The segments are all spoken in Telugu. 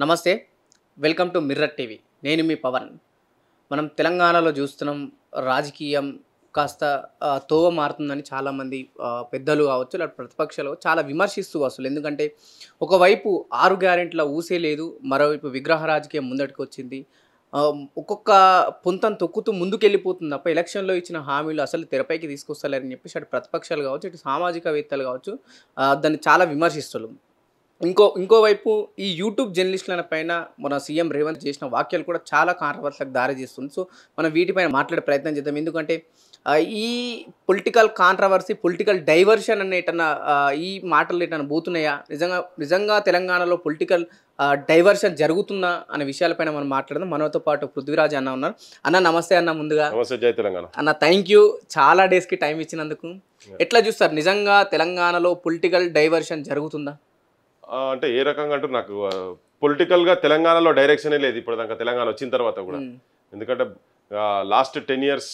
నమస్తే. Welcome to mirror TV. నేను మీ పవన్. మనం తెలంగాణలో చూస్తున్నాం రాజకీయం కాస్త తోవ మారుతుందని చాలామంది పెద్దలు కావచ్చు, లేదా ప్రతిపక్షాలు చాలా విమర్శిస్తూ వస్తున్నారు. ఎందుకంటే ఒకవైపు 6 గ్యారెంటీల ఊసే లేదు. మరోవైపు విగ్రహ రాజకీయం ముందటికొచ్చింది. ఒక్కొక్క పుంతను తొక్కుతూ ముందుకెళ్ళిపోతుంది తప్ప ఎలక్షన్‌లో ఇచ్చిన హామీలు అసలు తెరపైకి తీసుకొస్తలేరని చెప్పేసి అటు ప్రతిపక్షాలు కావచ్చు, ఇటు సామాజికవేత్తలు కావచ్చు దాన్ని చాలా విమర్శిస్తున్నారు. ఇంకోవైపు ఈ యూట్యూబ్ జర్నలిస్టుల పైన మన సీఎం రేవంత్ చేసిన వ్యాఖ్యలు కూడా చాలా కాంట్రవర్సీలకు దారితీస్తుంది. సో, మనం వీటిపైన మాట్లాడే ప్రయత్నం చేద్దాం. ఎందుకంటే ఈ పొలిటికల్ కాంట్రవర్సీ, పొలిటికల్ డైవర్షన్ అనే ఈ మాటలు ఎటన్నా పోతున్నాయా? నిజంగా తెలంగాణలో పొలిటికల్ డైవర్షన్ జరుగుతుందా అనే విషయాలపైన మనం మాట్లాడదాం. మనతో పాటు పృథ్వీరాజ్ అన్న ఉన్నారు. అన్న నమస్తే అన్న. ముందుగా నమస్తే, జై తెలంగాణ అన్న. థ్యాంక్ యూ చాలా డేస్కి టైం ఇచ్చినందుకు. ఎట్లా చూస్తారు, నిజంగా తెలంగాణలో పొలిటికల్ డైవర్షన్ జరుగుతుందా? అంటే ఏ రకంగా అంటూ నాకు పొలిటికల్గా తెలంగాణలో డైరెక్షనే లేదు ఇప్పుడు తెలంగాణ వచ్చిన తర్వాత కూడా. ఎందుకంటే లాస్ట్ 10 years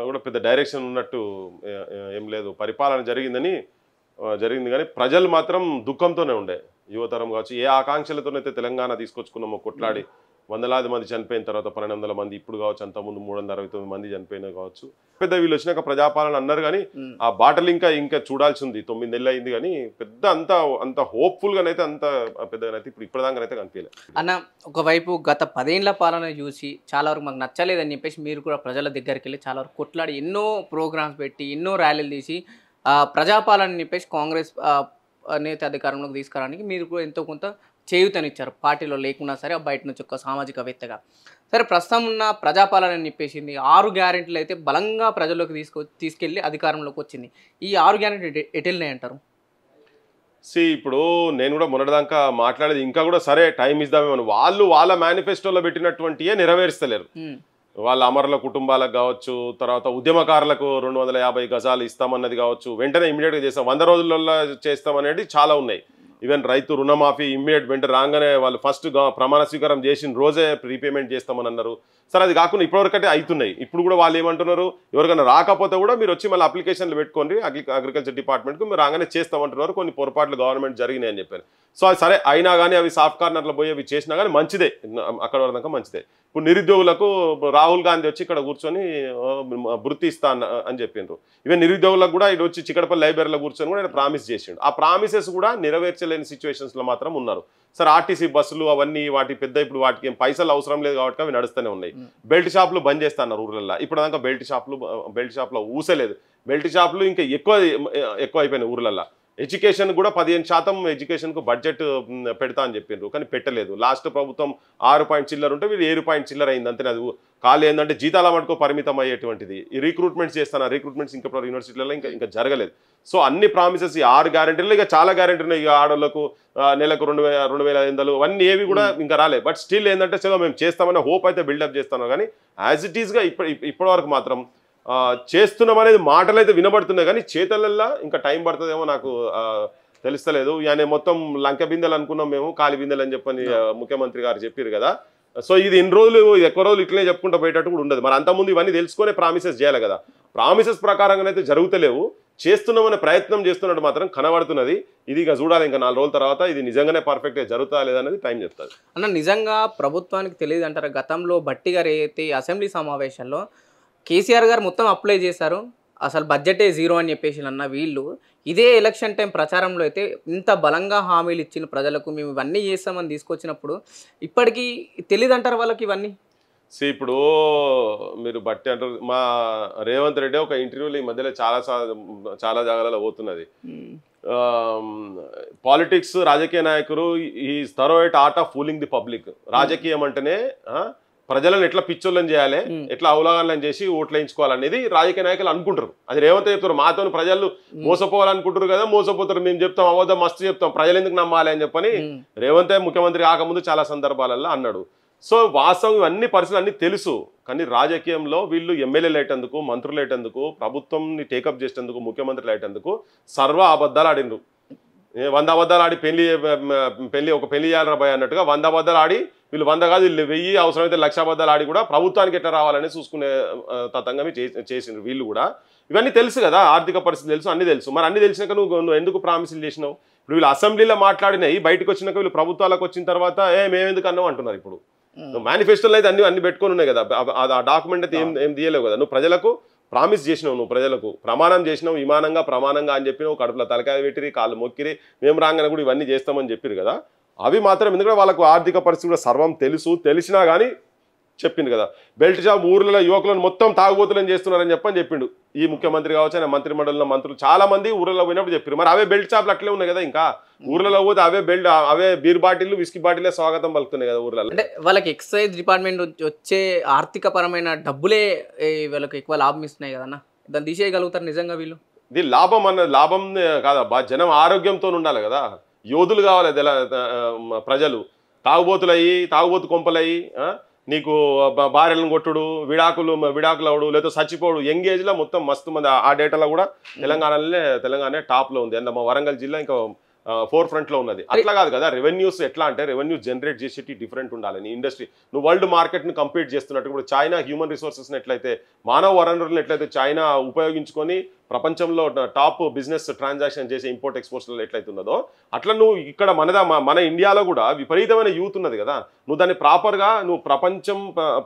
కూడా పెద్ద డైరెక్షన్ ఉన్నట్టు ఏం లేదు. పరిపాలన జరిగింది కానీ ప్రజలు మాత్రం దుఃఖంతోనే ఉండే. యువతరం కావచ్చు, ఏ ఆకాంక్షలతోనైతే తెలంగాణ తీసుకొచ్చుకున్నామో కొట్లాడి వందలాది మంది చనిపోయిన తర్వాత 1200 మంది ఇప్పుడు కావచ్చు, అంతకుముందు 369 మంది చనిపోయినా కావచ్చు. పెద్ద వీళ్ళు వచ్చినాక ప్రజాపాలన అన్నారు కానీ ఆ బాటలు ఇంకా చూడాల్సి ఉంది. 9 నెలలు అయింది కానీ పెద్ద అంత హోప్ఫుల్గానైతే అంత పెద్దగానైతే ఇప్పటిదాకానైతే కనిపించలేదు అన్న. ఒకవైపు గత 10 ఏళ్ల పాలన చూసి చాలా వరకు మాకు నచ్చలేదని చెప్పేసి మీరు కూడా ప్రజల దగ్గరికి వెళ్ళి చాలా వరకు కొట్లాడి ఎన్నో ప్రోగ్రామ్స్ పెట్టి ఎన్నో ర్యాలీలు తీసి ప్రజాపాలన చెప్పేసి కాంగ్రెస్ నేత అధికారంలోకి తీసుకురావడానికి మీరు కూడా ఎంతో కొంత చేయూతనిచ్చారు. పార్టీలో లేకున్నా సరే బయట నుంచి ఒక సామాజికవేత్తగా. సరే, ప్రస్తుతం ఉన్న ప్రజాపాలన చెప్పేసింది 6 గ్యారెంటీలు అయితే బలంగా ప్రజల్లోకి తీసుకెళ్ళి అధికారంలోకి వచ్చింది. ఈ 6 గ్యారెంటీ ఎటెళ్ళినాయి అంటారు? ఇప్పుడు నేను కూడా మొన్నటిదాకా మాట్లాడేది ఇంకా కూడా సరే టైం ఇద్దామేమని. వాళ్ళ మేనిఫెస్టోలో పెట్టినటువంటివే నెరవేరుస్తలేరు. వాళ్ళ అమరుల కుటుంబాలకు కావచ్చు, తర్వాత ఉద్యమకారులకు 250 గజాలు ఇస్తామన్నది కావచ్చు, వెంటనే ఇమీడియట్గా చేస్తాం, 100 రోజులలో చేస్తామనేది చాలా ఉన్నాయి. ఈవెన్ రైతు రుణమాఫీ ఇమ్మీడియట్ వెంట రాగానే వాళ్ళు ఫస్ట్ ప్రమాణ స్వీకారం చేసిన రోజే రీపేమెంట్ చేస్తామని అన్నారు. సరే, అది కాకుండా ఇప్పటివరకైతే అవుతున్నాయి. ఇప్పుడు కూడా వాళ్ళు ఏమంటున్నారు, ఎవరికైనా రాకపోతే కూడా మీరు వచ్చి మళ్ళీ అప్లికేషన్లు పెట్టుకోండి అగ్రికల్చర్ డిపార్ట్మెంట్కు, మీరు రాగానే చేస్తామంటున్నారు. కొన్ని పొరపాట్లు గవర్నమెంట్ జరిగినాయని చెప్పారు. సో అది సరే అయినా కానీ అవి సాఫ్ట్ కార్నర్లో పోయి అవి చేసినా కానీ మంచిదే, అక్కడ వరదాకా మంచిదే. ఇప్పుడు నిరుద్యోగులకు రాహుల్ గాంధీ వచ్చి ఇక్కడ కూర్చొని వృత్తి ఇస్తా అని చెప్పిండ్రు. ఈవెన్ నిరుద్యోగులకు కూడా ఇటు వచ్చి చిక్కడపల్లి లైబ్రరీలో కూర్చొని కూడా ఆయన ప్రామిస్ చేసిండు. ఆ ప్రామిసెస్ కూడా నెరవేర్చలేని సిచ్యువేషన్స్లో మాత్రం ఉన్నారు. సరే, ఆర్టీసీ బస్సులు అవన్నీ వాటి పెద్ద ఇప్పుడు వాటికి ఏం పైసలు అవసరం లేదు కాబట్టి అవి నడుస్తూనే ఉన్నాయి. బెల్ట్ షాపులు బంద్ చేస్తున్నారు ఊర్లలో. ఇప్పుడు దాకా బెల్ట్ షాప్లో ఊసలేదు. బెల్ట్ షాపులు ఇంకా ఎక్కువ అయిపోయినాయి ఊర్లలో. ఎడ్యుకేషన్ కూడా 15% ఎడ్యుకేషన్కు బడ్జెట్ పెడతా అని చెప్పిండ్రు కానీ పెట్టలేదు. లాస్ట్ ప్రభుత్వం 6 చిల్లర ఉంటే వీళ్ళు 7 చిల్లర అయింది అంతే. అది ఖాళీ ఏంటంటే జీతాల మటుకు పరిమితం అయ్యేటువంటిది. ఈ రిక్రూట్మెంట్స్ చేస్తాను, రిక్రూట్మెంట్స్ ఇంకా యూనివర్సిటీలలో ఇంకా జరగలేదు. సో అన్ని ప్రామిసెస్ ఈ 6 గ్యారెంటీలు ఇక చాలా గ్యారెంటీ ఉన్నాయి. ఇక ఆడవాళ్ళకు నెలకు 2500 అవన్నీ ఏవి కూడా ఇంకా రాలేదు. బట్ స్టిల్ ఏంటంటే చలో మేము చేస్తామనే హోప్ అయితే బిల్డప్ చేస్తాను కానీ యాజ్ ఇట్ ఈస్గా ఇప్పటి వరకు మాత్రం చేస్తున్నాం అనేది మాటలు అయితే వినబడుతున్నాయి కానీ చేతలల్లో ఇంకా టైం పడుతుందేమో నాకు తెలుస్తలేదు. ఆయన మొత్తం లంక బిందెలు అనుకున్నాం మేము, కాలి బిందెలు అని చెప్పని ముఖ్యమంత్రి గారు చెప్పారు కదా. సో ఇది ఎన్ని రోజులు ఎక్కువ రోజులు ఇట్లనే చెప్పుకుంటూ పోయేటట్టు కూడా ఉండదు. మరి అంతకుముందు ఇవన్నీ తెలుసుకునే ప్రామిసెస్ చేయాలి కదా. ప్రామిసెస్ ప్రకారంగానైతే జరుగుతలేవు. చేస్తున్నామనే ప్రయత్నం చేస్తున్నట్టు మాత్రం కనబడుతున్నది. ఇది ఇక చూడాలి ఇంకా 4 రోజుల తర్వాత ఇది నిజంగానే పర్ఫెక్ట్గా జరుగుతా లేదనేది టైం చెప్తుంది. అన్న, నిజంగా ప్రభుత్వానికి తెలియదు అంటారు. గతంలో భట్టి గారు అయితే అసెంబ్లీ సమావేశాల్లో కేసీఆర్ గారు మొత్తం అప్లై చేశారు, అసలు బడ్జెటే జీరో అని చెప్పేసి అన్న వీళ్ళు ఇదే ఎలక్షన్ టైం ప్రచారంలో అయితే ఇంత బలంగా హామీలు ఇచ్చిన ప్రజలకు మేము ఇవన్నీ చేస్తామని తీసుకొచ్చినప్పుడు ఇప్పటికీ తెలియదు అంటారు వాళ్ళకి ఇవన్నీ. ఇప్పుడు మీరు బట్టి అంటారు, మా రేవంత్ రెడ్డి ఒక ఇంటర్వ్యూలో ఈ మధ్యలో చాలా జాగాలలో పోతున్నది. పాలిటిక్స్ రాజకీయ నాయకులు ఈ thorough at art of fooling the public. రాజకీయం అంటేనే ప్రజలను ఎట్లా పిచ్చోళ్ళని చేయాలి, ఎట్లా అవగాహనలను చేసి ఓట్లు వేయించుకోవాలనేది రాజకీయ నాయకులు అనుకుంటారు. అది రేవంత్ చెప్తారు, మాతో ప్రజలు మోసపోవాలనుకుంటారు కదా, మోసపోతారు, మేము చెప్తాం అవద్దాం మస్తు చెప్తాం, ప్రజలు ఎందుకు నమ్మాలి అని చెప్పని రేవంత్ ముఖ్యమంత్రి కాకముందు చాలా సందర్భాలలో అన్నాడు. సో వాస్తవం ఇవన్నీ పరిస్థితులు అన్నీ తెలుసు కానీ రాజకీయంలో వీళ్ళు ఎమ్మెల్యేలు అయ్యేటందుకు, మంత్రులు అయ్యేటందుకు, ప్రభుత్వంని టేకప్ చేసేందుకు, ముఖ్యమంత్రులు అయ్యేటందుకు సర్వ అబద్ధాలు ఆడినరు. 100 అబద్ధాలు ఆడి ఒక పెళ్లి చేయాలరా భయ అన్నట్టుగా 100 అబద్ధాలు ఆడి వీళ్ళు 100 కాదు వీళ్ళు 1000 అవసరమైతే 1,00,000 అబద్ధాలు ఆడి కూడా ప్రభుత్వానికి ఎట్లా రావాలని చూసుకునే తతంగమే చేసిండ్రు వీళ్ళు కూడా. ఇవన్నీ తెలుసు కదా, ఆర్థిక పరిస్థితి తెలుసు, అన్ని తెలుసు. మరి అన్ని తెలిసినాక నువ్వు ఎందుకు ప్రామిసులు చేసినావు? ఇప్పుడు వీళ్ళు అసెంబ్లీలో మాట్లాడినాయి బయటకు వచ్చినాక వీళ్ళు ప్రభుత్వాలకు వచ్చిన తర్వాత మేమెందుకు అన్నావు అంటున్నారు. ఇప్పుడు మేనిఫెస్టోలో అయితే అన్ని పెట్టుకొని ఉన్నాయి కదా, ఆ డాక్యుమెంట్ అయితే ఏం తీయలేవు కదా. నువ్వు ప్రజలకు ప్రామిస్ చేసినావు, నువ్వు ప్రజలకు ప్రమాణం చేసినావు, విమానంగా ప్రమాణంగా అని చెప్పినావు, కడుపులో తలకాయ పెట్టిరి, కాళ్ళు మొక్కిరి, మేము రాగానే కూడా ఇవన్నీ చేస్తామని చెప్పారు కదా. అవి మాత్రం ఎందుకంటే వాళ్ళకు ఆర్థిక పరిస్థితి కూడా సర్వం తెలిసినా కానీ చెప్పింది కదా. బెల్ట్ షాప్ ఊర్లలో యువకులను మొత్తం తాగుబోతులను చేస్తున్నారని చెప్పిండు ఈ ముఖ్యమంత్రి కావచ్చు, ఆయన మంత్రి మండలిలో మంత్రులు చాలా మంది ఊర్లలో పోయినప్పుడు చెప్పారు. మరి అవే బెల్ట్ షాప్లు అట్లే ఉన్నాయి కదా, ఇంకా ఊర్లలో పోతే అవే బీర్ బాటిల్ విస్కీ బాటిలే స్వాగతం పలుకుతున్నాయి కదా ఊర్లలో. అంటే వాళ్ళకి ఎక్సైజ్ డిపార్ట్మెంట్ వచ్చే ఆర్థిక పరమైన డబ్బులే వీళ్ళకి ఎక్కువ లాభం ఇస్తున్నాయి కదన్నా, దాన్ని తీసేయగలుగుతారు నిజంగా వీళ్ళు? ఇది లాభం కాదబ్బా, జనం ఆరోగ్యంతో ఉండాలి కదా, యోధులు కావాలి ప్రజలు. తాగుబోతు కొంపలయ్యి నీకు భార్యలను కొట్టుడు, విడాకులు అవడు, లేదా చచ్చిపోడు, యంగ్ ఏజ్లో మొత్తం మస్తు మంది. ఆ డేటాలో కూడా తెలంగాణ టాప్లో ఉంది. అండ్ మా వరంగల్ జిల్లా ఇంకా ఫోర్ ఫ్రంట్లో ఉన్నది. అట్లా కాదు కదా, రెవెన్యూస్ ఎట్లా అంటే రెవెన్యూ జనరేట్ చేసేటి డిఫరెంట్ ఉండాలి. నీ ఇండస్ట్రీ నువ్వు వరల్డ్ మార్కెట్ని కంపీట్ చేస్తున్నట్టు ఇప్పుడు చైనా హ్యూమన్ రిసోర్సెస్ని ఎట్లయితే మానవ వనరులను ఎట్లయితే చైనా ఉపయోగించుకొని ప్రపంచంలో టాప్ బిజినెస్ ట్రాన్సాక్షన్ చేసే ఇంపోర్ట్ ఎక్స్పోర్ట్స్లో ఎట్లయితే ఉన్నదో అట్లా నువ్వు ఇక్కడ మన ఇండియాలో కూడా విపరీతమైన యూత్ ఉన్నది కదా. నువ్వు దాన్ని ప్రాపర్గా నువ్వు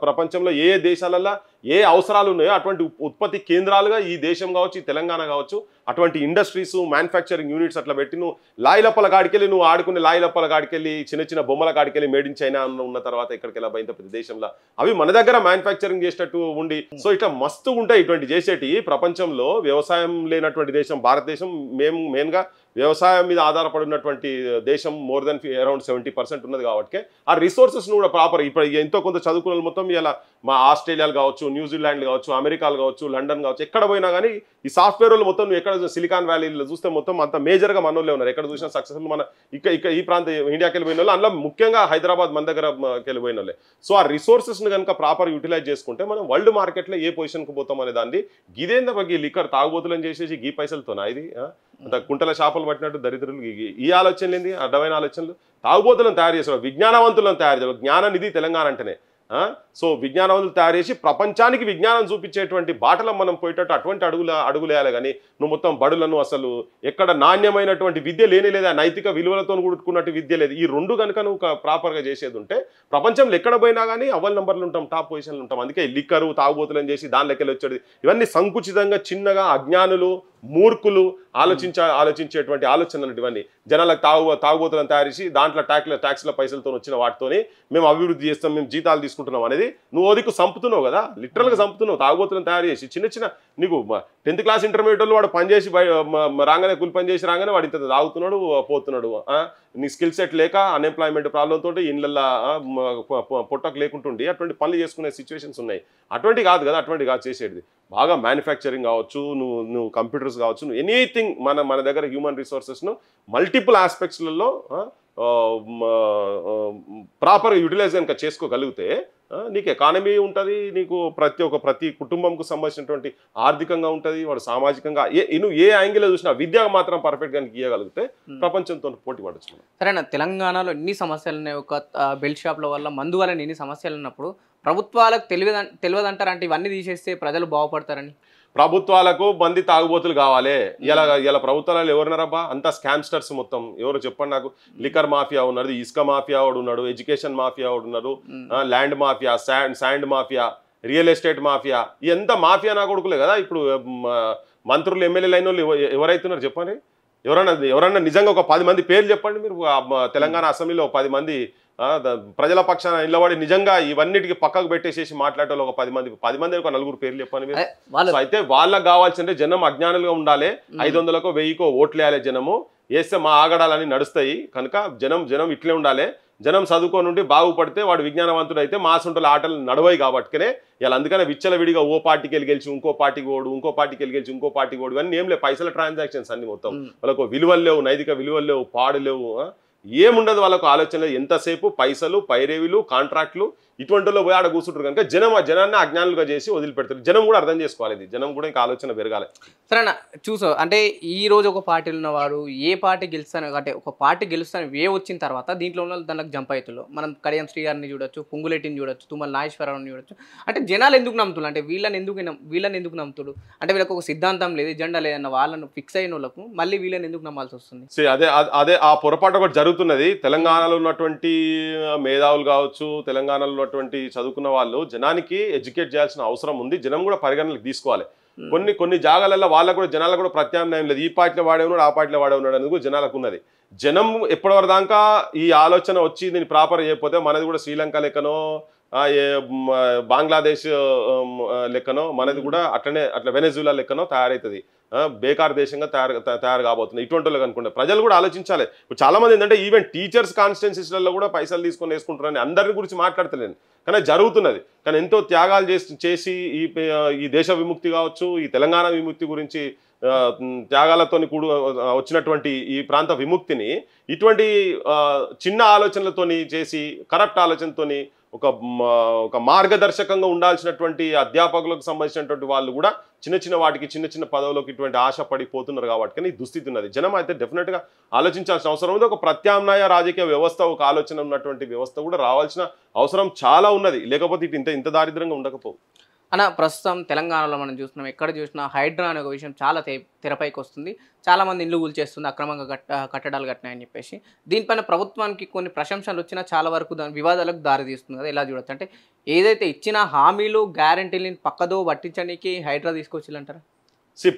ప్రపంచంలో ఏ దేశాలలో ఏ అవసరాలు ఉన్నాయో అటువంటి ఉత్పత్తి కేంద్రాలుగా ఈ దేశం కావచ్చు, ఈ తెలంగాణ కావచ్చు, అటువంటి ఇండస్ట్రీస్ మ్యానుఫ్యాక్చరింగ్ యూనిట్స్ అట్లా పెట్టి నువ్వు లాయిలప్పల కాడికెళ్ళి నువ్వు ఆడుకునే లాయిలప్పల కాడికెళ్ళి చిన్న బొమ్మల కాడికెళ్ళి మేడ్ ఇన్ చైనా ఉన్న తర్వాత ఇక్కడికి వెళ్ళా ఇంత పెద్ద దేశంలో అవి మన దగ్గర మ్యానుఫ్యాక్చరింగ్ చేసేటట్టు ఉండి సో ఇట్లా మస్తు ఉంటాయి ఇటువంటి చేసేటి. ప్రపంచంలో వ్యవసాయం లేనటువంటి దేశం భారతదేశం. మేము మెయిన్గా వ్యవసాయం మీద ఆధారపడినటువంటి దేశం మోర్ దెన్ అరౌండ్ 70% ఉన్నది కాబట్టి ఆ రిసోర్సెస్ను కూడా ప్రాపర్ ఇప్పుడు ఎంతో కొంత చదువుకున్న మొత్తం ఇలా మా ఆస్ట్రేలియాలు కావచ్చు, న్యూజిలాండ్ కావచ్చు, అమెరికాలు కావచ్చు, లండన్ కావచ్చు, ఎక్కడ పోయినా కానీ ఈ సాఫ్ట్వేర్ వాళ్ళు మొత్తం నువ్వు ఎక్కడ సిలికాన్ వ్యాలీలో చూస్తే మొత్తం అంత మేజర్గా మనోళ్ళే ఉన్నారు. ఎక్కడ చూసినా సక్సెస్ఫుల్ మన ఇక్కడ ఈ ప్రాంతం ఇండియాకి వెళ్ళిపోయిన వాళ్ళు అందులో ముఖ్యంగా హైదరాబాద్ మన దగ్గర వెళ్ళిపోయిన వాళ్ళే. సో ఆ రిసోర్సెస్ని కనుక ప్రాపర్ యూటిలైజ్ చేసుకుంటే మనం వరల్డ్ మార్కెట్లో ఏ పొజిషన్కి పోతాం అనే దాన్ని గిదేందా ఈ లిక్కర్ తాగుబోతులను చేసేసి గీ పైసలతోనా ఇది అంత కుంటల చేపలు పట్టినట్టు దరిద్రులు ఈ ఆలోచనలు ఏంది అడ్డమైన ఆలోచనలు. తాగుబోతులను తయారు చేసేవాళ్ళు విజ్ఞానవంతులను తయారు చేయాలి. జ్ఞానం ఇది తెలంగాణ అంటేనే. సో విజ్ఞానవంతులు తయారు చేసి ప్రపంచానికి విజ్ఞానం చూపించేటువంటి బాటలో మనం పోయేటట్టు అటువంటి అడుగులేయాలి. కానీ నువ్వు మొత్తం బడులను అసలు ఎక్కడ నాణ్యమైనటువంటి విద్య లేని లేదా నైతిక విలువలతో కూడుకున్నట్టు విద్య లేదు. ఈ రెండు కనుక నువ్వు ప్రాపర్గా చేసేది ఉంటే ప్రపంచంలో ఎక్కడ పోయినా కానీ అవ్వల్ నెంబర్లు ఉంటాం, టాప్ పొజిషన్లు ఉంటాం. అందుకే లిక్కరు తాగుబోతులను చేసి దాని లెక్కలు వచ్చేది ఇవన్నీ సంకుచితంగా చిన్నగా అజ్ఞానులు మూర్ఖులు ఆలోచించేటువంటి ఆలోచనలు ఇవన్నీ. జనాలకు తాగుబోతులను తయారు చేసి దాంట్లో ట్యాక్స్ల పైసలతో వచ్చిన వాటితోని మేము అభివృద్ధి చేస్తాం, మేము జీతాలు తీసుకుంటున్నాం అనేది నువ్వు ఓదికు చంపుతున్నావు కదా, లిటరల్గా చంపుతున్నావు. తాగుబోతులను తయారు చేసి చిన్న నీకు 10th క్లాస్ ఇంటర్మీడియట్ వాళ్ళు వాడు పనిచేసి రాగానే కూలి పని చేసి రాగానే వాడు ఇంత తాగుతున్నాడు పోతున్నాడు. నీ స్కిల్ సెట్ లేక అన్ఎంప్లాయ్మెంట్ ప్రాబ్లం తోటి ఇళ్ళల్లో పొట్టకు లేకుంటుండి అటువంటి పనులు చేసుకునే సిచ్యువేషన్స్ ఉన్నాయి. అటువంటి కాదు కదా, అటువంటి కాదు చేసేది. బాగా మ్యానుఫ్యాక్చరింగ్ కావచ్చు, నువ్వు కంప్యూటర్స్ కావచ్చు, నువ్వు ఎనీథింగ్ మన దగ్గర హ్యూమన్ రిసోర్సెస్ను మల్టిపుల్ ఆస్పెక్ట్స్లలో ప్రాపర్ యూటిలైజ్ కనుక చేసుకోగలిగితే నీకు ఎకానమీ ఉంటుంది, నీకు ప్రతి కుటుంబంకు సంబంధించినటువంటి ఆర్థికంగా ఉంటుంది, వాడు సామాజికంగా నువ్వు ఏ యాంగిల్లో చూసినా విద్య మాత్రం పర్ఫెక్ట్గా గీయగలిగితే ప్రపంచంతో పోటీ పడచ్చు. సరేనా, తెలంగాణలో ఎన్ని సమస్యలు ఉన్నాయి, ఒక బెల్ట్ షాప్ల వల్ల మందు వల్ల ఎన్ని సమస్యలు ఉన్నప్పుడు ప్రభుత్వాలకు తెలియదంటారంటే ఇవన్నీ తీసేస్తే ప్రజలు బాగుపడతారని. ప్రభుత్వాలకు మంది తాగుబోతులు కావాలి. ఇలా ప్రభుత్వాలు ఎవరున్నారబ్బా అంతా స్కామ్స్టర్స్ మొత్తం. ఎవరు చెప్పండి నాకు. లిక్కర్ మాఫియా ఉన్నది, ఇసుక మాఫియా వాడు ఉన్నాడు, ఎడ్యుకేషన్ మాఫియా వాడు ఉన్నాడు, land mafia, sand mafia, real estate mafia. ఎంత మాఫియా నా కొడుకులే కదా. ఇప్పుడు మంత్రులు ఎమ్మెల్యేలు అయిన వాళ్ళు ఎవరైతున్నారు చెప్పండి. ఎవరన్నా నిజంగా ఒక 10 మంది పేర్లు చెప్పండి మీరు. తెలంగాణ అసెంబ్లీలో 10 మంది ప్రజల పక్షాన నిలబడి నిజంగా ఇవన్నిటికి పక్కకు పెట్టేసేసి మాట్లాడే ఒక 10 మంది ఒక 4 పేర్లు చెప్పండి మీరు. అయితే వాళ్ళకి కావాల్సింటే జనం అజ్ఞానులుగా ఉండాలి. 500కో 1000కో ఓట్లు వేయాలి. జనము వేస్తే మా ఆగడాలని నడుస్తాయి కనుక జనం ఇట్లే ఉండాలి. జనం చదువుకోనుండి బాగుపడితే వాడు విజ్ఞానవంతుడు అయితే మాసంటుల ఆటలు నడవాయి కాబట్టినే ఇలా. అందుకనే విచ్చలవిడిగా ఓ పార్టీకి వెళ్ళి గెలిచి ఇంకో పార్టీకి ఓడు, ఇంకో పార్టీకి వెళ్ళి గెలిచి ఇంకో పార్టీకి ఓడు, ఇవన్నీ ఏం లేవు. పైసల ట్రాన్సాక్షన్స్ అన్ని మొత్తం. వాళ్ళకు విలువలు లేవు, నైతిక విలువలు లేవు, పాడు లేవు. ఏముండదు వాళ్ళకు ఆలోచన, ఎంతసేపు పైసలు, పైరేవిలు, కాంట్రాక్ట్లు ఇటువంటిలో పోయి ఆడ కూర్చుంటారు కనుక జనాన్ని అజ్ఞానులుగా చేసి వదిలిపెడతారు. జనం కూడా అర్థం చేసుకోవాలి, ఇది జనం కూడా ఇంకా ఆలోచన పెరగాలి. సరేనా చూసావు అంటే ఈ రోజు ఒక పార్టీలో ఉన్నవాడు ఏ పార్టీ గెలుస్తాను అంటే ఒక పార్టీ గెలుస్తాను వచ్చిన తర్వాత దీంట్లో ఉన్న దానికి జంప్ అవుతున్నారు. మనం కడియం శ్రీ గారిని చూడొచ్చు, పొంగులేటిని చూడొచ్చు, తుమ్మల నాగేశ్వరరావుని చూడొచ్చు. అంటే జనాలు ఎందుకు నమ్ముతున్నారు అంటే వీళ్ళని ఎందుకు నమ్ముతుడు అంటే వీళ్ళకి ఒక సిద్ధాంతం లేదు, ఎజెండా లేదన్న వాళ్ళను ఫిక్స్ అయిన వాళ్ళకు మళ్ళీ వీళ్ళని ఎందుకు నమ్మాల్సి వస్తుంది? అదే ఆ పొరపాటు ఒకటి జరుగుతున్నది. తెలంగాణలో ఉన్నటువంటి మేధావులు కావచ్చు, తెలంగాణలో ఉన్నటువంటి చదువుకున్న వాళ్ళు జనానికి ఎడ్యుకేట్ చేయాల్సిన అవసరం ఉంది. జనం కూడా పరిగణనలకు తీసుకోవాలి. కొన్ని జాగాలలో వాళ్ళకు కూడా జనాలకు కూడా ప్రత్యామ్నాయం లేదు. ఈ పార్టీలో వాడే ఉన్నాడు, ఆ పార్టీలో వాడే ఉన్నాడు అనేది కూడా జనాలకు ఉన్నది. జనం ఎప్పటివరకు దాకా ఈ ఆలోచన వచ్చి దీన్ని ప్రాపర్ చేయకపోతే మనది కూడా శ్రీలంక లెక్కనో బంగ్లాదేశ్ లెక్కనో మనది కూడా అట్లా వెనెజులా లెక్కనో తయారవుతుంది. బేకార్ దేశంగా తయారు కాబోతుంది. ఇటువంటి వాళ్ళకి అనుకుంటే ప్రజలు కూడా ఆలోచించాలి. ఇప్పుడు చాలా మంది ఏంటంటే ఈవెన్ టీచర్స్ కాన్స్టిట్యున్సీలలో కూడా పైసలు తీసుకొని వేసుకుంటారని అందరిని గురించి మాట్లాడతలేను, కానీ జరుగుతున్నది. కానీ ఎంతో త్యాగాలు చేసి ఈ దేశ విముక్తి కావచ్చు, ఈ తెలంగాణ విముక్తి గురించి త్యాగాలతో వచ్చినటువంటి ఈ ప్రాంత విముక్తిని ఇటువంటి చిన్న ఆలోచనలతోని చేసి కరప్ట్ ఆలోచనతోని ఒక మార్గదర్శకంగా ఉండాల్సినటువంటి అధ్యాపకులకు సంబంధించినటువంటి వాళ్ళు కూడా చిన్న వాటికి చిన్న పదవులకు ఇటువంటి ఆశ పడిపోతున్నారు. కాబట్టి కానీ దుస్థితి ఉన్నది. జనం అయితే డెఫినెట్గా ఆలోచించాల్సిన అవసరం ఉంది. ఒక ప్రత్యామ్నాయ రాజకీయ వ్యవస్థ, ఒక ఆలోచన ఉన్నటువంటి వ్యవస్థ కూడా రావాల్సిన అవసరం చాలా ఉన్నది. లేకపోతే ఇంత దారిద్రంగా ఉండకపోవు. అన్న ప్రస్తుతం తెలంగాణలో మనం చూస్తున్నాం, ఎక్కడ చూసినా హైడ్రా అనే ఒక విషయం చాలా తెరపైకి వస్తుంది. చాలామంది ఇల్లు కూల్చేస్తుంది, అక్రమంగా కట్టడాలు కట్టినాయని చెప్పేసి. దీనిపైన ప్రభుత్వానికి కొన్ని ప్రశంసలు వచ్చినా చాలా వరకు దాని వివాదాలకు దారితీస్తుంది కదా, ఎలా చూడొచ్చు అంటే ఏదైతే ఇచ్చిన హామీలు గ్యారంటీలను పక్కదో పట్టించడానికి హైడ్రా తీసుకొచ్చిల్లంటారా?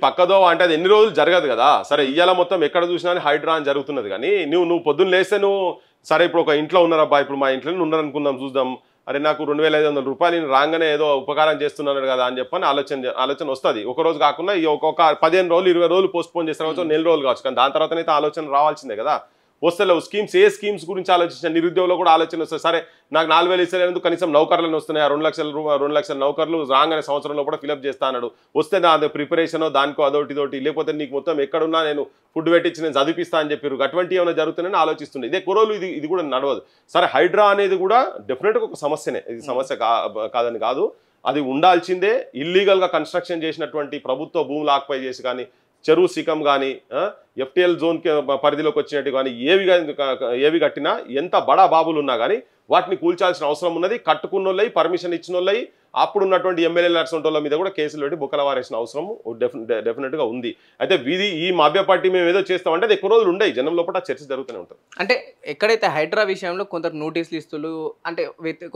పక్కదో అంటే అది ఎన్ని రోజులు జరగదు కదా. సరే ఇయ్యాల మొత్తం ఎక్కడ చూసినా హైడ్రా అని జరుగుతున్నది. కానీ నువ్వు పొద్దున్న లేస్తే సరే ఇప్పుడు ఒక ఇంట్లో ఉన్నారబ్బా, ఇప్పుడు మా ఇంట్లో ఉన్నారనుకుందాం, చూద్దాం, అరే నాకు 2500 రూపాయలు రాగానే ఏదో ఉపకారం చేస్తున్నాడు కదా అని చెప్పని ఆలోచన వస్తుంది. ఒక రోజు కాకుండా ఒక 15 రోజులు 20 రోజులు పోస్ట్పోన్ చేస్తారు, నెల రోజులు కావచ్చు. కానీ దాని తర్వాతనైతే ఆలోచన రావాల్సిందే కదా. వస్తలేవు ఏ స్కీమ్స్ గురించి ఆలోచించిన నిరుద్యోగులు కూడా ఆలోచన వస్తుంది. సరే నాకు 4000 ఇస్తేందుకు కనీసం నౌకర్లను వస్తున్నాయి, 2 లక్షల నౌకర్లు రాగానే సంవత్సరంలో కూడా ఫిలప్ చేస్తా అన్నాడు. వస్తే నా ప్రిపరేషన్ దానికో అదొకటి, లేకపోతే నీకు మొత్తం ఎక్కడున్నా నేను ఫుడ్ పెట్టించి నేను చదివిస్తా అని చెప్పారు. అటువంటి ఏమైనా జరుగుతుందని ఆలోచిస్తుంది. ఇదే కురోలు ఇది కూడా నడవదు. సరే హైడ్రా అనేది కూడా డెఫినెట్గా ఒక సమస్యనే, ఇది సమస్య కాదని కాదు, అది ఉండాల్సిందే. ఇల్లీగల్గా కన్స్ట్రక్షన్ చేసినటువంటి ప్రభుత్వ భూములు ఆక్యుపై చేసి కానీ, చెరువు సికం కానీ, ఎఫ్టీఎల్ జోన్ పరిధిలోకి వచ్చినట్టు కానీ ఏవి కట్టినా ఎంత బడా బాబులు ఉన్నా కానీ వాటిని కూల్చాల్సిన అవసరం ఉన్నది. కట్టుకున్నోళ్ళయి, పర్మిషన్ ఇచ్చిన వాళ్ళయి, అప్పుడు ఉన్నటువంటి ఎమ్మెల్యేల అటువంటి మీద కూడా కేసులు పెట్టి బుక్కల వారేసిన అవసరం డెఫినెట్గా ఉంది. అయితే ఈ మాఫియా పార్టీ మేము ఏదో చేస్తామంటే అది ఎక్కువ రోజులు ఉండవు, జనం లోపల చర్చ జరుగుతూనే ఉంటుంది. అంటే ఎక్కడైతే హైడ్రా విషయంలో కొందరు నోటీసులు ఇస్తులు అంటే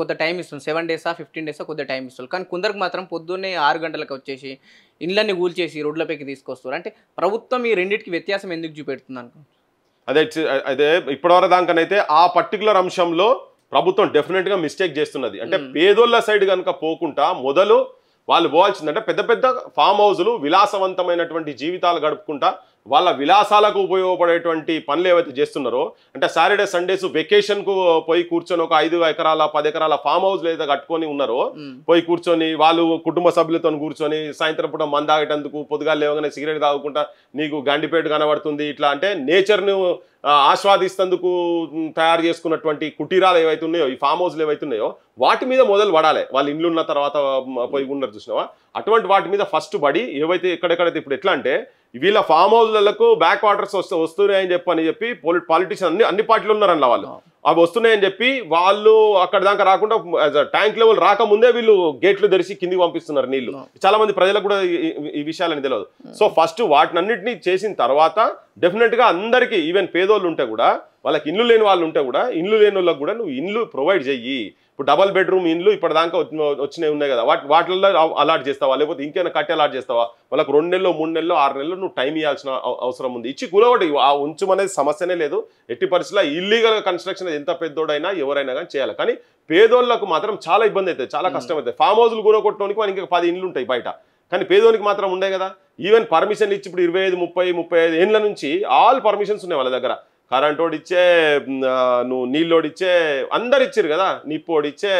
కొంత టైం ఇస్తుంది, 7 days 15 days కొంత టైం ఇస్తారు. కానీ కొందరికి మాత్రం పొద్దున్నే 6 గంటలకు వచ్చేసి ఇళ్ళని కూల్చేసి రోడ్లపైకి తీసుకొస్తారు. అంటే ప్రభుత్వం ఈ రెండింటికి వ్యత్యాసం ఎందుకు చూపెడుతుంది అనుకో? అదే ఇప్పటివరకు దానికనైతే ఆ పర్టికులర్ అంశంలో ప్రభుత్వం డెఫినెట్గా మిస్టేక్ చేస్తున్నది. అంటే పేదోళ్ళ సైడ్ కనుక పోకుండా మొదలు వాళ్ళు పోవాల్సిందంటే పెద్ద ఫామ్ హౌజులు, విలాసవంతమైనటువంటి జీవితాలు గడుపుకుంటా వాళ్ళ విలాసాలకు ఉపయోగపడేటువంటి పనులు ఏవైతే చేస్తున్నారో, అంటే సాటర్డే సండేస్ వెకేషన్కు పోయి కూర్చొని ఒక 5 ఎకరాల 10 ఎకరాల ఫామ్ హౌస్లు ఏదైతే కట్టుకొని ఉన్నారో పోయి కూర్చొని వాళ్ళు కుటుంబ సభ్యులతో కూర్చొని సాయంత్రం పూట మందు తాగేటందుకు పొద్దుగా లేవగానే సిగరెట్ తాగుకుంటా నీకు గండిపేట కనబడుతుంది ఇట్లా అంటే నేచర్ను ఆస్వాదిస్తేందుకు తయారు చేసుకున్నటువంటి కుటీరాలు ఏవైతే ఉన్నాయో, ఈ ఫామ్ హౌస్లు ఏవైతే ఉన్నాయో వాటి మీద మొదలు పడాలి. వాళ్ళు ఇండ్లు ఉన్న తర్వాత పోయి ఉన్నారు చూసినావా, అటువంటి వాటి మీద ఫస్ట్ పడి ఏవైతే ఎక్కడెక్కడైతే ఇప్పుడు ఎట్లా అంటే వీళ్ళ ఫామ్ హౌస్లకు బ్యాక్ వాటర్స్ వస్తున్నాయని చెప్పి పాలిటిషియన్ అన్ని పార్టీలు ఉన్నారన్న వాళ్ళు అవి వస్తున్నాయని చెప్పి వాళ్ళు అక్కడ దాకా రాకుండా ట్యాంక్ లెవెల్ రాకముందే వీళ్ళు గేట్లు తెరిచి కిందికి పంపిస్తున్నారు నీళ్లు. చాలా మంది ప్రజలకు కూడా ఈ విషయాలని తెలియదు. సో ఫస్ట్ వాటినన్నింటినీ చేసిన తర్వాత డెఫినెట్గా అందరికీ ఈవెన్ పేదోళ్ళు ఉంటే కూడా వాళ్ళకి ఇల్లు లేని వాళ్ళు ఉంటే కూడా ఇల్లు లేని వాళ్ళకి కూడా నువ్వు ఇల్లు ప్రొవైడ్ చెయ్యి. ఇప్పుడు డబల్ బెడ్రూమ్ ఇండ్లు ఇప్పటిదాకా వచ్చినాయి ఉన్నాయి కదా, వాటిల్లో అలాట్ చేస్తావా, లేకపోతే ఇంకేమైనా కట్టి అలాట్ చేస్తావా? వాళ్ళకి 2 నెలలు 3 నెలలు 6 నెలలు నువ్వు టైం ఇవ్వాల్సిన అవసరం ఉంది. ఇచ్చి కూలగొట్టి ఆ ఉంచమనేది సమస్యనే లేదు. ఎట్టి పరిస్థితుల్లో ఇల్లీగల్ కన్స్ట్రక్షన్ ఎంత పెద్దోడైనా ఎవరైనా కానీ చేయాలి. కానీ పేదోళ్ళకు మాత్రం చాలా ఇబ్బంది అవుతుంది, చాలా కష్టం అవుతుంది. ఫామ్ హౌస్లు కూలగొట్టడానికి మనకి ఇంకా 10 ఇండ్లు ఉంటాయి బయట, కానీ పేదోనికి మాత్రం ఉండే కదా. ఈవెన్ పర్మిషన్ ఇచ్చి ఇప్పుడు 25, 30, 35 ఏళ్ళ నుంచి ఆల్ పర్మిషన్స్ ఉన్నాయి వాళ్ళ దగ్గర. కరెంట్ ఓడిచ్చే, నువ్వు నీళ్ళోడిచ్చే అందరు ఇచ్చారు కదా, నిప్పోడిచ్చే,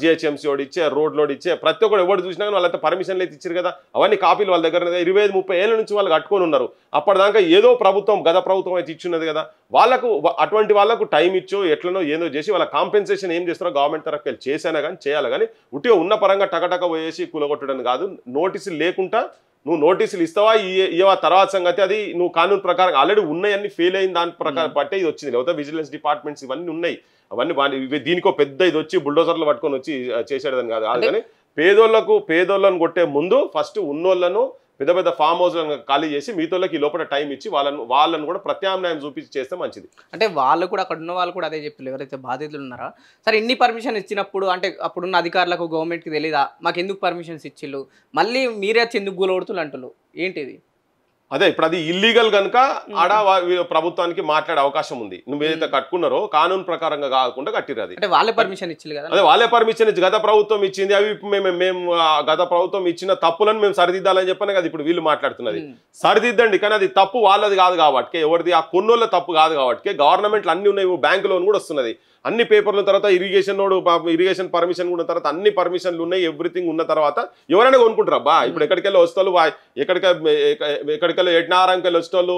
జిహెచ్ఎంసీ వాడు ఇచ్చే రోడ్ లోడ్ ఇచ్చే ప్రతి ఒక్కరు ఎవరు చూసినా కానీ వాళ్ళంతా పర్మిషన్లు అయితే ఇచ్చారు కదా, అవన్నీ కాపీలు వాళ్ళ దగ్గర 25-30 ఏళ్ళ నుంచి వాళ్ళు కట్టుకొని ఉన్నారు. అప్పటిదాకా ఏదో ప్రభుత్వం గత ప్రభుత్వం అయితే ఇచ్చున్నది కదా, వాళ్ళకు అటువంటి వాళ్ళకు టైం ఇచ్చో ఎట్లనో ఏదో చేసి వాళ్ళ కాంపెన్సేషన్ ఏం చేస్తారో గవర్నమెంట్ తరఫు వెళ్ళి చేసినా కానీ చేయాలి. కానీ ఉట్టిగా ఉన్న పరంగా టకటక పోయేసి కూలగొట్టడం కాదు. నోటీసులు లేకుండా నువ్వు నోటీసులు ఇస్తావా ఇవ్వా తర్వాత సంగతి, అది నువ్వు కానూన్ ప్రకారం ఆల్రెడీ ఉన్నాయన్నీ ఫెయిల్ అయిన దాని ప్రకారం బట్టే ఇది వచ్చింది. లేకపోతే విజిలెన్స్ డిపార్ట్మెంట్స్ ఇవన్నీ ఉన్నాయి, అవన్నీ దీనికో పెద్ద ఇది వచ్చి బుల్డోజర్లు పట్టుకొని వచ్చి చేసేదని కాదు. కానీ పేదోళ్ళను కొట్టే ముందు ఫస్ట్ ఉన్నోళ్ళను పెద్ద పెద్ద ఫామ్ హౌస్లను ఖాళీ చేసి మిగతాళ్ళకి ఈ లోపల టైం ఇచ్చి వాళ్ళను కూడా ప్రత్యామ్నాయం చూపించి చేస్తే మంచిది. అంటే వాళ్ళు కూడా అక్కడ ఉన్న వాళ్ళు కూడా అదే చెప్పారు, ఎవరైతే బాధితులు ఉన్నారో సరే ఇన్ని పర్మిషన్ ఇచ్చినప్పుడు అంటే అప్పుడున్న అధికారులకు గవర్నమెంట్కి తెలీదా మాకు ఎందుకు పర్మిషన్స్ ఇచ్చిళ్ళు, మళ్ళీ మీరే వచ్చి ఎందుకు గూలొడుతులు అంటున్నారు ఏంటిది? అదే ఇప్పుడు అది ఇల్లీగల్ కనుక ఆడ ప్రభుత్వానికి మాట్లాడే అవకాశం ఉంది. నువ్వు ఏదైతే కట్టుకున్నారో కానూన్ ప్రకారంగా కాకుండా కట్టిరు. అది అంటే వాళ్ళే పర్మిషన్ ఇచ్చింది కదా, అదే వాళ్ళే పర్మిషన్ ఇచ్చి గత ప్రభుత్వం ఇచ్చింది. అవి మేము గత ప్రభుత్వం ఇచ్చిన తప్పులను మేము సరిదిద్దాలని చెప్పనే కదా ఇప్పుడు వీళ్ళు మాట్లాడుతున్నది. సరిదిద్దండి, కానీ అది తప్పు వాళ్ళది కాదు కాబట్టి, ఎవరిది ఆ కొన్నోళ్ళ తప్పు కాదు కాబట్టి గవర్నమెంట్లు అన్ని ఉన్నాయి, బ్యాంకు లోన్ కూడా వస్తున్నది, అన్ని పేపర్ల తర్వాత ఇరిగేషన్ పర్మిషన్ ఉన్న తర్వాత అన్ని పర్మిషన్లు ఉన్నాయి, ఎవ్రీథింగ్ ఉన్న తర్వాత ఎవరైనా కొనుక్కుంటారు. అబ్బా ఇప్పుడు ఎక్కడికెళ్ళి వస్తోళ్ళు ఎక్కడికెళ్ళి ఎట్నారంకెళ్ళి వచ్చేటోళ్ళు,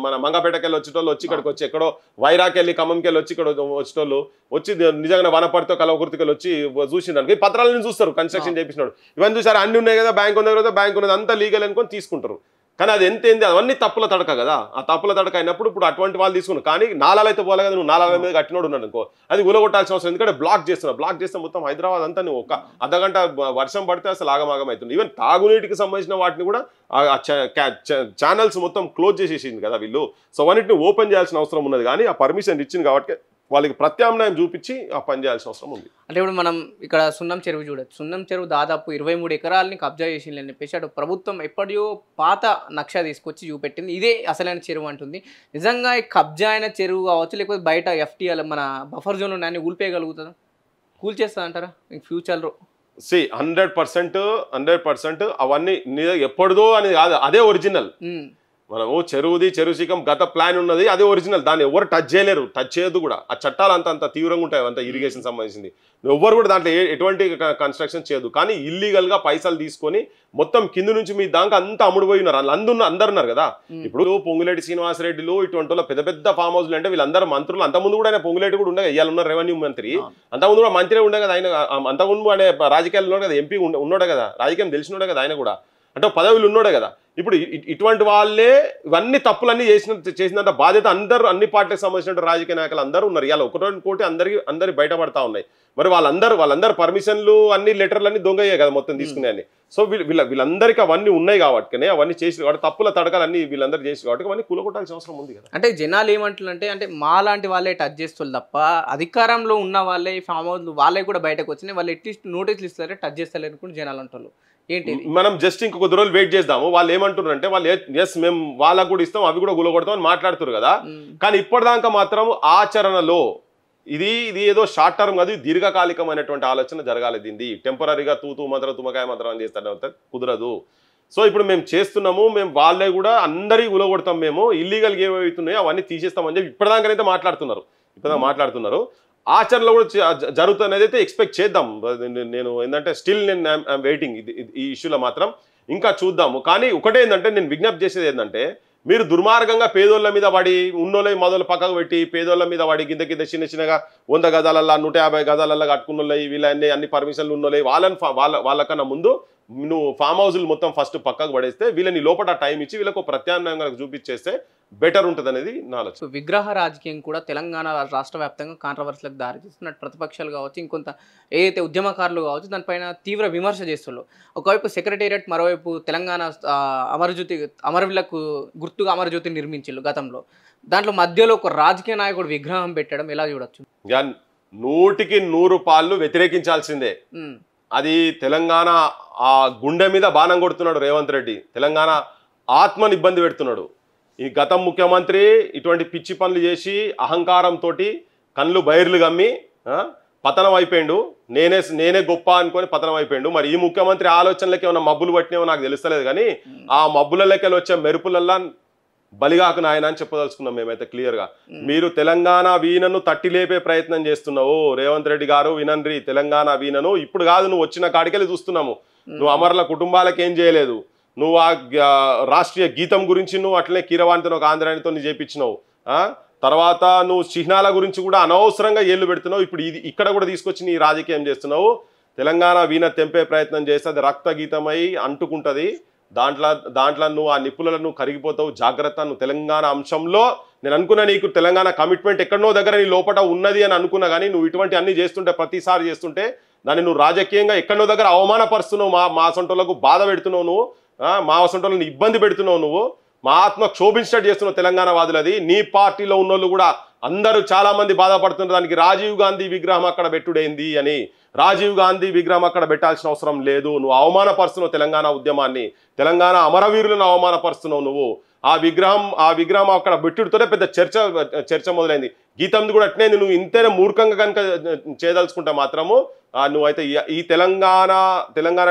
మన మంగపేటకెళ్ళి వచ్చేటోళ్ళు వచ్చి ఇక్కడికి వచ్చి ఎక్కడో వైరాకెళ్ళి ఖమ్మంకెళ్ళి వచ్చి ఇక్కడ వచ్చేటోళ్ళు వచ్చి నిజంగా వనపర్తితో కలవకుర్తికెళ్ళి వచ్చి చూసిండానికి పత్రాలను చూస్తారు, కన్స్ట్రక్షన్ చేయించినాడు ఇవన్నీ చూసారు, అన్ని ఉన్నాయి కదా, బ్యాంక్ ఉన్న తర్వాత బ్యాంక్ ఉన్నది అంతా లీగల్ అనుకొని తీసుకుంటారు. కానీ అది ఏంది అవన్నీ తప్పుల తడక కదా, ఆ తప్పుల తడక అయినప్పుడు ఇప్పుడు అటువంటి వాళ్ళు తీసుకున్నారు. కానీ నాలాలు అయితే పోలే కదా, నువ్వు నాలాల మీద కట్టినోడు ఉన్నాడు అనుకో, అది ఉలగొట్టాల్సిన అవసరం, ఎందుకంటే బ్లాక్ చేస్తే మొత్తం హైదరాబాద్ అంతా నువ్వు ఒక అర్ధగంట వర్షం పడితే అసలు ఆగమాగం అవుతుంది. ఈవెన్ తాగునీటికి సంబంధించిన వాటిని కూడా ఛానల్స్ మొత్తం క్లోజ్ చేసేసింది కదా వీళ్ళు. సో అవన్నిటిని ఓపెన్ చేయాల్సిన అవసరం ఉన్నది. కానీ ఆ పర్మిషన్ ఇచ్చింది కాబట్టి వాళ్ళకి ప్రత్యామ్నాయం చూపించి ఆ పని చేయాల్సిన అవసరం ఉంది. అంటే ఇప్పుడు మనం ఇక్కడ సున్నం చెరువు చూడొచ్చు, సున్నం చెరువు దాదాపు 23 ఎకరాలని కబ్జా చేసిందని చెప్పేసి అటు ప్రభుత్వం ఎప్పటియో పాత నక్ష తీసుకొచ్చి చూపెట్టింది, ఇదే అసలైన చెరువు అంటుంది. నిజంగా ఈ కబ్జా అయిన చెరువు కావచ్చు, లేకపోతే బయట ఎఫ్టీఎల్ మన బఫర్ జోన్ ఉన్నాయని కూల్పేయగలుగుతుందా, కూల్చేస్తా అంటారా ఫ్యూచర్లో? 100% అవన్నీ ఎప్పటిదో అని కాదు, అదే ఒరిజినల్. మనము చెరువు శిఖం గత ప్లాన్ ఉన్నది, అదే ఒరిజినల్, దాన్ని ఎవరు టచ్ చేయలేరు, టచ్ చేయదు కూడా. ఆ చట్టాలు అంత తీవ్రంగా ఉంటాయి, అంత ఇరిగేషన్ సంబంధించింది, ఎవ్వరు కూడా దాంట్లో ఎటువంటి కన్స్ట్రక్షన్ చేయదు. కానీ ఇల్లీగల్ గా పైసలు తీసుకొని మొత్తం కింద నుంచి మీ దాకా అంతా అమ్ముడుపోయి ఉన్నారు, అందరు ఉన్నారు కదా. ఇప్పుడు పొంగులేటి శ్రీనివాసరెడ్డిలు ఇటువంటి వాళ్ళ పెద్ద పెద్ద ఫామ్ హౌస్లు అంటే వీళ్ళందరూ మంత్రులు, అంతకుముందు కూడా ఆయన పొంగులేటి కూడా ఉండే, ఇవాళ ఉన్న రెవెన్యూ మంత్రి, అంతకుముందు కూడా మంత్రి ఉండే కదా ఆయన, అంతకుముందు అనే రాజకీయాలు ఉన్నాడు కదా, ఎంపీ ఉన్నాడే కదా, రాజకీయం తెలిసినోడే కదా ఆయన కూడా, అంటే పదవులు ఉన్నాడే కదా. ఇప్పుడు ఇటువంటి వాళ్ళే ఇవన్నీ తప్పులన్నీ చేసినంత బాధ్యత అన్ని పార్టీలకు సంబంధించిన రాజకీయ నాయకులు అందరూ ఉన్నారు. ఇలా ఒకటి అందరి బయటపడతా ఉన్నాయి. మరి వాళ్ళందరూ పర్మిషన్లు అన్ని లెటర్లు అన్ని దొంగయ్యాయి కదా మొత్తం తీసుకునే అన్ని. సో వీళ్ళందరికీ అవన్నీ ఉన్నాయి కాబట్టి, అవన్నీ చేసి కాబట్టి తప్పుల తడకలన్నీ వీళ్ళందరూ చేసి కాబట్టి అవన్నీ కూలగొట్టాల్సిన అవసరం ఉంది కదా. అంటే జనాలు ఏమంటారంటే మా లాంటి వాళ్ళే టచ్ చేస్తారు తప్ప అధికారంలో ఉన్న వాళ్ళే ఫామ్ హౌస్ వాళ్ళే కూడా బయటకు వచ్చినాయి, వాళ్ళు అట్లీస్ట్ నోటీసులు ఇస్తారే టచ్ చేస్తారు అనుకుంటే జనాలు అంటారు. ఏంటి మనం జస్ట్ ఇంకొక రోజులు వెయిట్ చేద్దాము. వాళ్ళు ఏమంటున్నారు అంటే వాళ్ళు ఎస్ మేము వాళ్ళకు కూడా ఇస్తాం, అవి కూడా గులగొడతాం అని మాట్లాడుతున్నారు కదా. కానీ ఇప్పటిదాకా మాత్రం ఆచరణలో ఇది ఏదో షార్ట్ టర్మ్ కాదు, దీర్ఘకాలికమైనటువంటి ఆలోచన జరగాలి. దీన్ని టెంపరీగా తుమకాయ మంత్రం అని చేస్తాడు, కుదరదు. సో ఇప్పుడు మేము చేస్తున్నాము, మేము వాళ్ళే కూడా అందరికీ గులగొడతాం, మేము ఇల్లీగల్గా ఏమవుతున్నాయో అవన్నీ తీసేస్తామని చెప్పి ఇప్పటిదాకానైతే మాట్లాడుతున్నారు. ఆచరణలో కూడా జరుగుతున్నది అయితే ఎక్స్పెక్ట్ చేద్దాం. నేను ఏంటంటే స్టిల్ ఐఎమ్ వెయిటింగ్ ఈ ఇష్యూలో మాత్రం ఇంకా చూద్దాము. కానీ ఒకటే ఏంటంటే నేను విజ్ఞప్తి చేసేది ఏంటంటే, మీరు దుర్మార్గంగా పేదోళ్ళ మీద పడి ఉన్నోళ్ళ మొదలు పక్కకు పెట్టి పేదోళ్ళ మీద పడి కింద చిన్నగా 100 గదాలల్లా 150 గదాలల్లా కట్టుకున్నోళ్ళవి వీళ్ళన్నీ అన్ని పర్మిషన్లు ఉన్నోళ్ళవి వాళ్ళకన్నా ముందు నువ్వు ఫామ్ హౌస్లు మొత్తం ఫస్ట్ పక్కకు పడేస్తే వీళ్ళని లోపల టైం ఇచ్చి వీళ్ళకు ప్రత్యామ్నాయంగా చూపించేస్తే బెటర్ ఉంటుంది అనేది నా ఆలోచన. విగ్రహ రాజకీయం కూడా తెలంగాణ రాష్ట్ర వ్యాప్తంగా కాంట్రవర్సీలకు దారితీస్తున్నట్టు ప్రతిపక్షాలు కావచ్చు, ఇంకొంత ఏదైతే ఉద్యమకారులు కావచ్చు దానిపైన తీవ్ర విమర్శ చేస్తున్నారు. ఒకవైపు సెక్రటేరియట్, మరోవైపు తెలంగాణ అమరవీరులకు గుర్తుగా అమరజ్యోతి నిర్మించారు గతంలో, దాంట్లో మధ్యలో ఒక రాజకీయ నాయకుడు విగ్రహం పెట్టడం ఎలా చూడొచ్చు? 100% వ్యతిరేకించాల్సిందే. అది తెలంగాణ ఆ గుండె మీద బాణం కొడుతున్నాడు రేవంత్ రెడ్డి, తెలంగాణ ఆత్మని ఇబ్బంది పెడుతున్నాడు. ఈ గతం ముఖ్యమంత్రి ఇటువంటి పిచ్చి పనులు చేసి అహంకారంతో కళ్ళు బైర్లు గమ్మి పతనం అయిపోయిండు, నేనే గొప్ప అనుకొని పతనం అయిపోయిండు. మరి ఈ ముఖ్యమంత్రి ఆలోచనలకి ఏమైనా మబ్బులు పట్టినేమో నాకు తెలుస్తలేదు, కానీ ఆ మబ్బులలోకి వచ్చే మెరుపులల్లా బలిగాకు నాయన అని చెప్పదలుచుకున్నాం మేమైతే క్లియర్గా. మీరు తెలంగాణ వీణను తట్టి లేపే ప్రయత్నం చేస్తున్నావు రేవంత్ రెడ్డి గారు. వినండి, తెలంగాణ వీణను ఇప్పుడు కాదు, నువ్వు వచ్చిన కాడికెళ్ళి చూస్తున్నాము. నువ్వు అమరుల కుటుంబాలకు ఏం చేయలేదు. నువ్వు ఆ రాష్ట్రీయ గీతం గురించి నువ్వు అట్లనే కీరవాణితో ఒక ఆంధ్రానితో చేపించినావు. తర్వాత నువ్వు చిహ్నాల గురించి కూడా అనవసరంగా ఏళ్ళు పెడుతున్నావు. ఇప్పుడు ఇది ఇక్కడ కూడా తీసుకొచ్చి నీ రాజకీయం చేస్తున్నావు. తెలంగాణ వీణ తెంపే ప్రయత్నం చేస్తే అది రక్త గీతమై అంటుకుంటుంది. దాంట్లో నువ్వు ఆ నిప్పులలో నువ్వు కరిగిపోతావు. జాగ్రత్త. నువ్వు తెలంగాణ అంశంలో నేను అనుకున్నా నీకు తెలంగాణ కమిట్మెంట్ ఎక్కడనో దగ్గర నీ లోపల ఉన్నది అని అనుకున్నా, కానీ నువ్వు ఇటువంటి అన్ని చేస్తుంటే, ప్రతిసారి చేస్తుంటే దాన్ని నువ్వు రాజకీయంగా ఎక్కడనో దగ్గర అవమానపరుస్తున్నావు. మా సొంటోళ్ళకు బాధ పెడుతున్నావు నువ్వు. మా సొంటోళ్ళని ఇబ్బంది పెడుతున్నావు నువ్వు. మా ఆత్మ క్షోభించినట్టు చేస్తున్నావు తెలంగాణ వాదులది. నీ పార్టీలో ఉన్నోళ్ళు కూడా అందరూ చాలా మంది బాధపడుతున్నారు. దానికి రాజీవ్ గాంధీ విగ్రహం అక్కడ పెట్టుడైంది అని. రాజీవ్ గాంధీ విగ్రహం అక్కడ పెట్టాల్సిన అవసరం లేదు. నువ్వు అవమానపరుస్తున్నావు తెలంగాణ ఉద్యమాన్ని, తెలంగాణ అమరవీరులను అవమానపరుస్తున్నావు నువ్వు. ఆ విగ్రహం అక్కడ పెట్టుడుతోనే పెద్ద చర్చ మొదలైంది. గీతంది కూడా అట్నే. నువ్వు ఇంతైనా మూర్ఖంగా కనుక చేయదలుచుకుంటే మాత్రము నువ్వైతే ఈ తెలంగాణ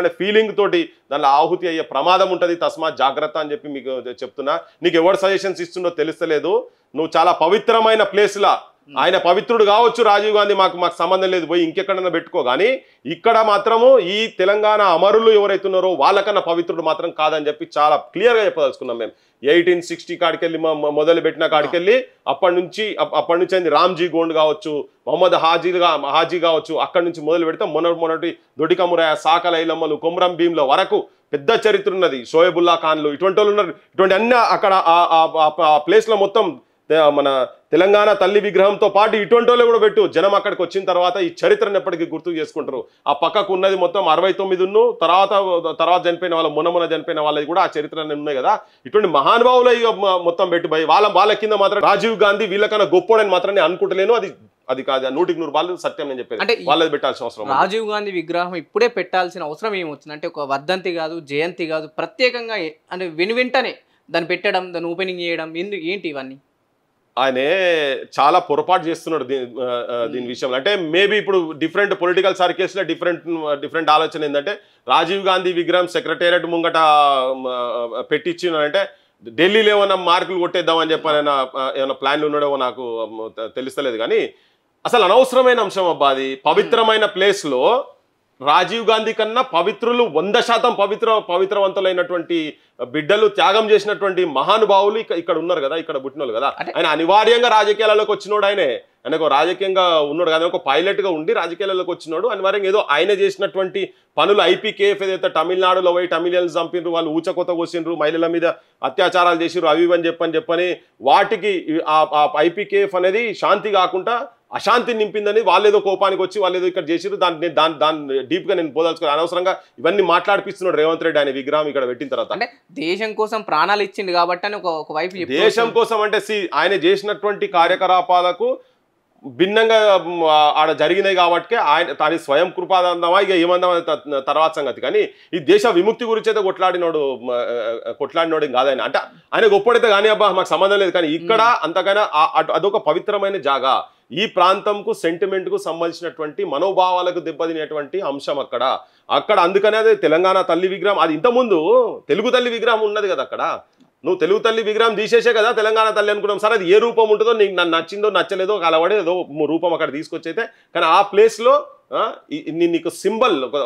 అనే ఫీలింగ్ తోటి దానిలో ఆహుతి అయ్యే ప్రమాదం ఉంటుంది. తస్మాత్ జాగ్రత్త అని చెప్పి మీకు చెప్తున్నా. నీకు ఎవరు సజెషన్స్ ఇస్తుండో తెలుస్తలేదు. నువ్వు చాలా పవిత్రమైన ప్లేస్లా, ఆయన పవిత్రుడు కావచ్చు రాజీవ్ గాంధీ, మాకు సంబంధం లేదు, పోయి ఇంకెక్కడన్నా పెట్టుకో. కానీ ఇక్కడ మాత్రము ఈ తెలంగాణ అమరులు ఎవరైతున్నారో వాళ్ళకన్నా పవిత్రుడు మాత్రం కాదని చెప్పి చాలా క్లియర్గా చెప్పదలుచుకున్నాం మేము. 1860 కాడికెళ్ళి మొదలు పెట్టిన కాడికెళ్ళి అప్పటి నుంచి అయింది రామ్జీ గోండ్ కావచ్చు, మొహమ్మద్ హాజీ కావచ్చు. అక్కడి నుంచి మొదలు పెడితే మొన్నటి దొడికమురాయ, సాకల ఐలమ్మలు, కొమ్రం భీంల వరకు పెద్ద చరిత్ర ఉన్నది. షోయబుల్లా ఖాన్లు ఇటువంటి వాళ్ళు ఉన్నారు. ఇటువంటి అన్ని అక్కడ ఆ ప్లేస్లో మొత్తం మన తెలంగాణ తల్లి విగ్రహంతో పాటు ఇటువంటి వాళ్ళు కూడా పెట్టు. జనం అక్కడికి వచ్చిన తర్వాత ఈ చరిత్రను ఎప్పటికీ గుర్తు చేసుకుంటారు. ఆ పక్కకు ఉన్నది మొత్తం 69 తర్వాత చనిపోయిన వాళ్ళ మొన్న చనిపోయిన వాళ్ళది కూడా ఆ చరిత్రలు ఉన్నాయి కదా. ఇటువంటి మహానుభావులు మొత్తం పెట్టి వాళ్ళ కింద మాత్రం రాజీవ్ గాంధీ వీళ్ళకన్నా గొప్పోడని మాత్రం నేను అనుకుంటలేను. అది కాదు, 100% సత్యం నేను చెప్పేది. అంటే వాళ్ళది పెట్టాల్సిన అవసరం, రాజీవ్ గాంధీ విగ్రహం ఇప్పుడే పెట్టాల్సిన అవసరం ఏమొచ్చింది అంటే, ఒక వర్ధంతి కాదు, జయంతి కాదు, ప్రత్యేకంగా అంటే వెంటనే దాన్ని పెట్టడం, దాన్ని ఓపెనింగ్ చేయడం, ఏంటి ఇవన్నీ? ఆయనే చాలా పొరపాటు చేస్తున్నాడు దీని విషయంలో. అంటే మేబీ ఇప్పుడు డిఫరెంట్ పొలిటికల్ సర్కిల్స్లో డిఫరెంట్ ఆలోచన ఏంటంటే, రాజీవ్ గాంధీ విగ్రహం సెక్రటేరియట్ ముంగట పెట్టించిందంటే ఢిల్లీలో ఏమైనా మార్కులు కొట్టేద్దామని చెప్పి ఏమైనా ప్లాన్లు ఉన్నాడో నాకు తెలుస్తలేదు. కానీ అసలు అనవసరమైన అంశం అబ్బా అది. పవిత్రమైన ప్లేస్లో రాజీవ్ గాంధీ కన్నా పవిత్రులు 100% పవిత్రవంతులైనటువంటి బిడ్డలు, త్యాగం చేసినటువంటి మహానుభావులు ఇక్కడ ఉన్నారు కదా, ఇక్కడ పుట్టినోళ్ళు కదా. ఆయన అనివార్యంగా రాజకీయాలలోకి వచ్చినోడు. ఆయనకు రాజకీయంగా ఉన్నాడు కదా, ఒక పైలట్గా ఉండి రాజకీయాలలోకి వచ్చినాడు. అనివార్యంగా ఏదో ఆయన చేసినటువంటి పనులు, ఐపీకేఎఫ్ ఏదైతే తమిళనాడులో పోయి తమిళియన్స్ చంపినరు, వాళ్ళు ఊచకొత కోసినరు, మహిళల మీద అత్యాచారాలు చేసిరు, అవి అని చెప్పని వాటికి ఆ ఐపీకేఎఫ్ అనేది శాంతి కాకుండా అశాంతిని నింపిందని వాళ్ళేదో కోపానికి వచ్చి వాళ్ళేదో ఇక్కడ చేసిరు. దాన్ని డీప్గా నేను పోదాల్చుకుని అనవసరంగా ఇవన్నీ మాట్లాడిపిస్తున్నాడు రేవంత్ రెడ్డి ఆయన విగ్రహం ఇక్కడ పెట్టిన తర్వాత. అంటే దేశం కోసం ప్రాణాలు ఇచ్చింది కాబట్టి అని ఒక వైపు. దేశం కోసం అంటే ఆయన చేసినటువంటి కార్యకలాపాలకు భిన్నంగా ఆడ జరిగినాయి కాబట్టి ఆయన తాని స్వయం కృపానందమా ఇక ఏమందామా తర్వాత సంగతి. కానీ ఈ దేశ విముక్తి గురించి అయితే కొట్లాడినోడు కాదు ఆయన. అంటే ఆయన గొప్పడైతే కానీ అబ్బా మాకు సంబంధం లేదు. కానీ ఇక్కడ అంతకైనా అదొక పవిత్రమైన జాగా. ఈ ప్రాంతంకు సెంటిమెంట్కు సంబంధించినటువంటి మనోభావాలకు దెబ్బతినేటువంటి అంశం అక్కడ అందుకనే అది తెలంగాణ తల్లి విగ్రహం. అది ఇంతకుముందు తెలుగు తల్లి విగ్రహం ఉన్నది కదా అక్కడ. నువ్వు తెలుగు తల్లి విగ్రహం తీసేసే కదా తెలంగాణ తల్లి అనుకున్నాం. సరే అది ఏ రూపం ఉంటుందో నీకు నచ్చిందో నచ్చలేదో కలవడే ఏదో రూపం అక్కడ తీసుకొచ్చైతే. కానీ ఆ ప్లేస్లో నీకు